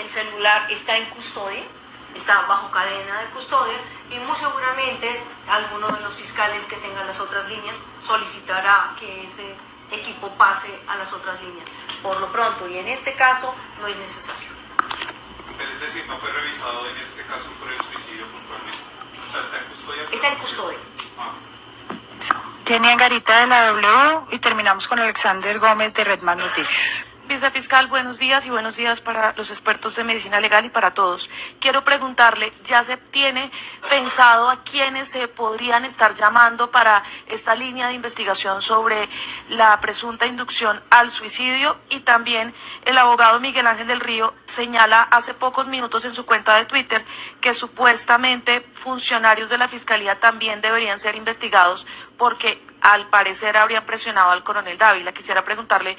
celular está en custodia, está bajo cadena de custodia y muy seguramente alguno de los fiscales que tengan las otras líneas solicitará que ese equipo pase a las otras líneas. Por lo pronto y en este caso no es necesario. Es decir, no fue revisado en este caso por el suicidio puntualmente. O sea, está en custodia. Está en custodia. Jenny Angarita, de la W, y terminamos con Alexander Gómez, de Red Más Noticias. Vicefiscal, buenos días y buenos días para los expertos de medicina legal y para todos. Quiero preguntarle, ¿ya se tiene pensado a quiénes se podrían estar llamando para esta línea de investigación sobre la presunta inducción al suicidio? Y también el abogado Miguel Ángel del Río señala hace pocos minutos en su cuenta de Twitter que supuestamente funcionarios de la Fiscalía también deberían ser investigados porque al parecer habrían presionado al coronel Dávila. Quisiera preguntarle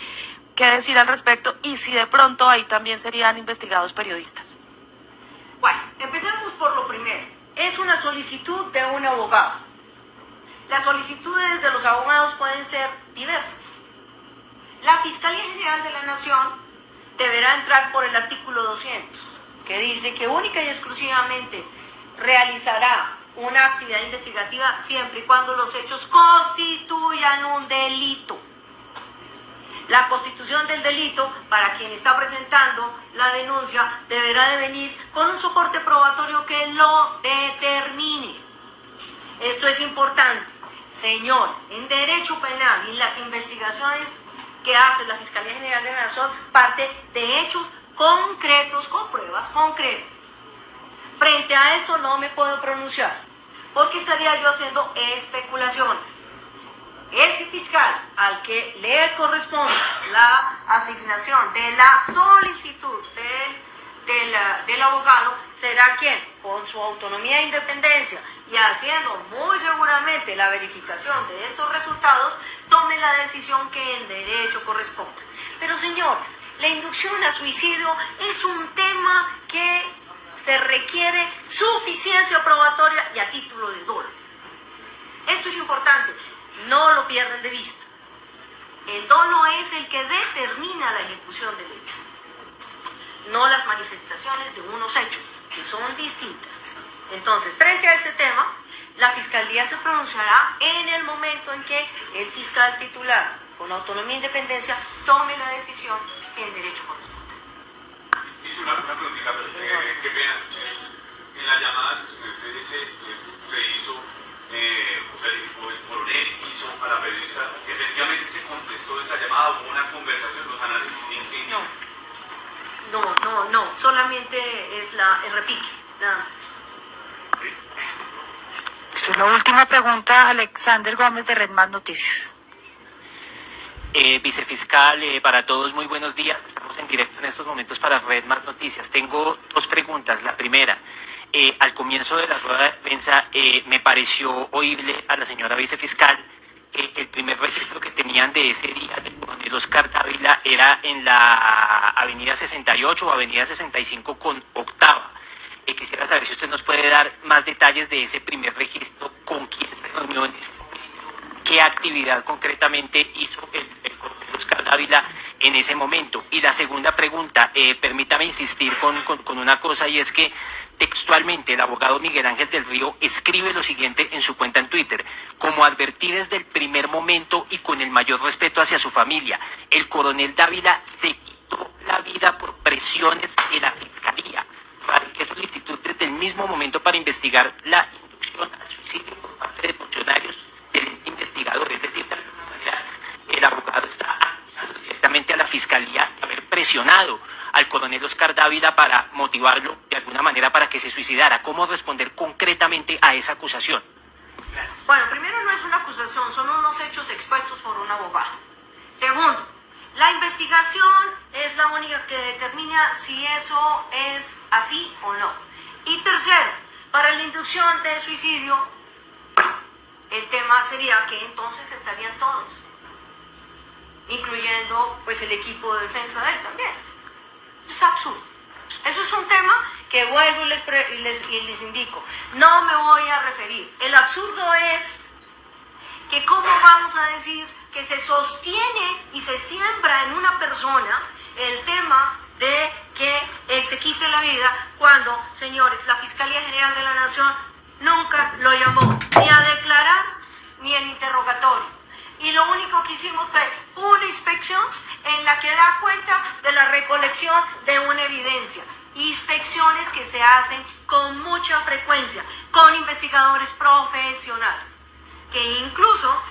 qué decir al respecto y si de pronto ahí también serían investigados periodistas. Bueno, empecemos por lo primero. Es una solicitud de un abogado. Las solicitudes de los abogados pueden ser diversas. La Fiscalía General de la Nación deberá entrar por el artículo 200, que dice que única y exclusivamente realizará una actividad investigativa siempre y cuando los hechos constituyan un delito. La constitución del delito, para quien está presentando la denuncia, deberá de venir con un soporte probatorio que lo determine. Esto es importante. Señores, en derecho penal y en las investigaciones que hace la Fiscalía General de la Nación, parte de hechos concretos, con pruebas concretas. Frente a esto no me puedo pronunciar, porque estaría yo haciendo especulaciones. Ese fiscal al que le corresponde la asignación de la solicitud del abogado será quien, con su autonomía e independencia y haciendo muy seguramente la verificación de estos resultados, tome la decisión que en derecho corresponde. Pero señores, la inducción a suicidio es un tema que se requiere suficiencia probatoria y a título de dolo. Esto es importante. No lo pierdan de vista. El dolo es el que determina la ejecución del hecho, no las manifestaciones de unos hechos, que son distintas. Entonces, frente a este tema, la Fiscalía se pronunciará en el momento en que el fiscal titular, con autonomía e independencia, tome la decisión que en derecho corresponde. Hice una preguntita, qué pena. En la llamada que usted dice se hizo, el coronel hizo a la periodista, efectivamente se contestó esa llamada, hubo una conversación, los análisis No, solamente es el repique, nada más. La última pregunta, Alexander Gómez de Red Más Noticias. Vicefiscal, para todos muy buenos días. Estamos en directo en estos momentos para Red Más Noticias. Tengo dos preguntas. La primera, al comienzo de la rueda de prensa me pareció oírle a la señora vicefiscal que el primer registro que tenían de ese día del coronel Oscar Dávila era en la avenida 68 o avenida 65 con octava. Quisiera saber si usted nos puede dar más detalles de ese primer registro, con quién se reunió en ese momento, qué actividad concretamente hizo el coronel Oscar Dávila en ese momento. Y la segunda pregunta, permítame insistir con una cosa, y es que textualmente el abogado Miguel Ángel del Río escribe lo siguiente en su cuenta en Twitter: como advertí desde el primer momento y con el mayor respeto hacia su familia, el coronel Dávila se quitó la vida por presiones de la Fiscalía. Radiqué solicitud desde el mismo momento para investigar la inducción al suicidio por parte de funcionarios del ente investigador. Es decir, de alguna manera el abogado está acusando directamente a la Fiscalía de haber presionado al coronel Oscar Dávila para motivarlo de alguna manera para que se suicidara. ¿Cómo responder concretamente a esa acusación? Bueno, primero, no es una acusación, son unos hechos expuestos por un abogado. Segundo, la investigación es la única que determina si eso es así o no. Y tercero, para la inducción de suicidio, el tema sería que entonces estarían todos, incluyendo pues el equipo de defensa de él también. Eso es absurdo. Eso es un tema que vuelvo y les indico. No me voy a referir. El absurdo es que cómo vamos a decir que se sostiene y se siembra en una persona el tema de que él se quite la vida cuando, señores, la Fiscalía General de la Nación nunca lo llamó ni a declarar ni en interrogatorio. Y lo único que hicimos fue una inspección en la que da cuenta de la recolección de una evidencia. Inspecciones que se hacen con mucha frecuencia, con investigadores profesionales, que incluso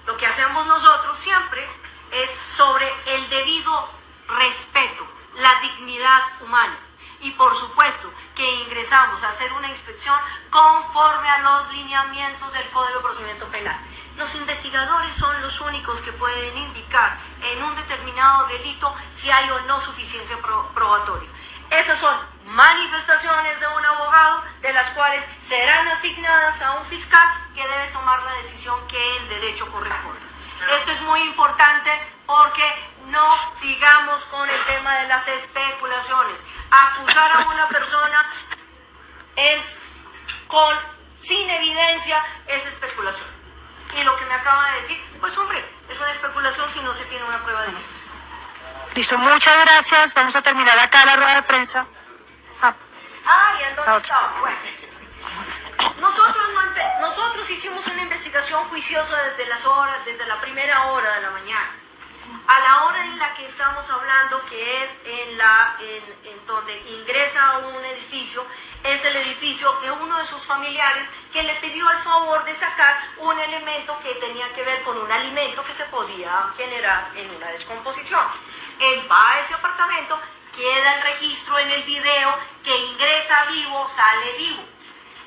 lo que hacemos nosotros siempre es sobre el debido respeto, la dignidad humana. Y por supuesto que ingresamos a hacer una inspección conforme a los lineamientos del Código de Procedimiento Penal. Los investigadores son los únicos que pueden indicar en un determinado delito si hay o no suficiencia probatoria. Esas son manifestaciones de un abogado, de las cuales serán asignadas a un fiscal que debe tomar la decisión que el derecho corresponde. Esto es muy importante porque no sigamos con el tema de las especulaciones. Acusar a una persona sin evidencia es especulación. Y lo que me acaba de decir, pues hombre, es una especulación si no se tiene una prueba de ello. Listo, muchas gracias. Vamos a terminar acá la rueda de prensa. ¿Y en dónde estaba? Bueno, nosotros hicimos una investigación juiciosa desde la primera hora de la mañana. A la hora en la que estamos hablando, que es en donde ingresa a un edificio, es el edificio de uno de sus familiares que le pidió el favor de sacar un elemento que tenía que ver con un alimento que se podía generar en una descomposición. Él va a ese apartamento, queda el registro en el video que ingresa vivo, sale vivo.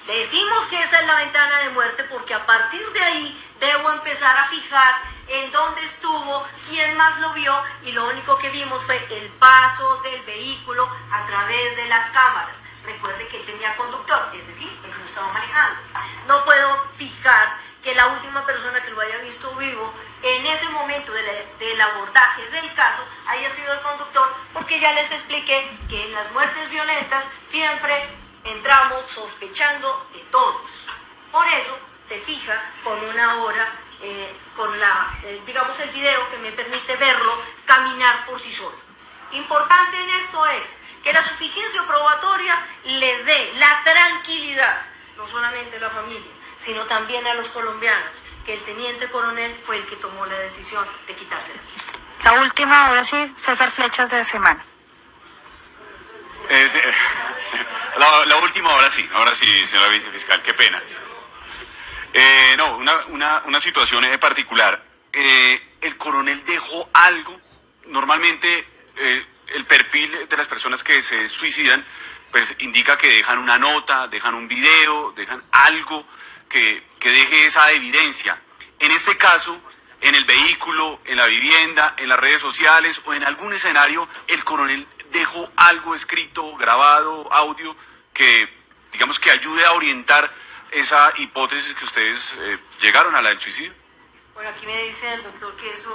Decimos que esa es la ventana de muerte porque a partir de ahí debo empezar a fijar en dónde estuvo, quién más lo vio, y lo único que vimos fue el paso del vehículo a través de las cámaras. Recuerde que él tenía conductor, es decir, él no estaba manejando. No puedo fijar que la última persona que lo haya visto vivo en ese momento del abordaje del caso haya sido el conductor, porque ya les expliqué que en las muertes violentas siempre entramos sospechando de todos. Por eso se fija con una hora, digamos el video que me permite verlo caminar por sí solo. Importante en esto es que la suficiencia probatoria le dé la tranquilidad, no solamente a la familia, sino también a los colombianos, que el teniente coronel fue el que tomó la decisión de quitársela. La última, ahora sí, César Flechas de semana. La última, ahora sí, señora vicefiscal, qué pena. Una situación particular. El coronel dejó algo, normalmente el perfil de las personas que se suicidan, pues indica que dejan una nota, dejan un video, dejan algo que deje esa evidencia. En este caso, en el vehículo, en la vivienda, en las redes sociales o en algún escenario, el coronel dejó algo escrito, grabado, audio, que digamos que ayude a orientar esa hipótesis que ustedes llegaron a la del suicidio. Bueno, aquí me dice el doctor que eso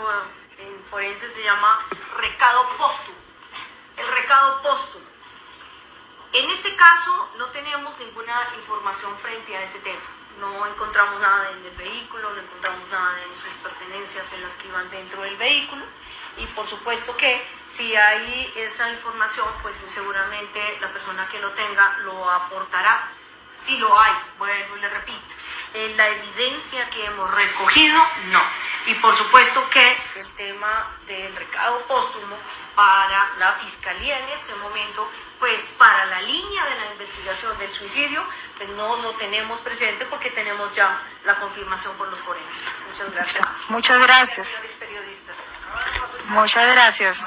en forense se llama recado póstumo. El recado póstumo. En este caso no tenemos ninguna información frente a ese tema. No encontramos nada en el vehículo, no encontramos nada en sus pertenencias en las que iban dentro del vehículo. Y por supuesto que si hay esa información, pues seguramente la persona que lo tenga lo aportará. Si lo hay, vuelvo y le repito, en la evidencia que hemos recogido, no. Y por supuesto que el tema del recado póstumo para la Fiscalía en este momento, pues para la línea de la investigación del suicidio, pues no lo tenemos presente porque tenemos ya la confirmación por los forenses. Muchas gracias. Muchas gracias. Señores periodistas. Muchas gracias.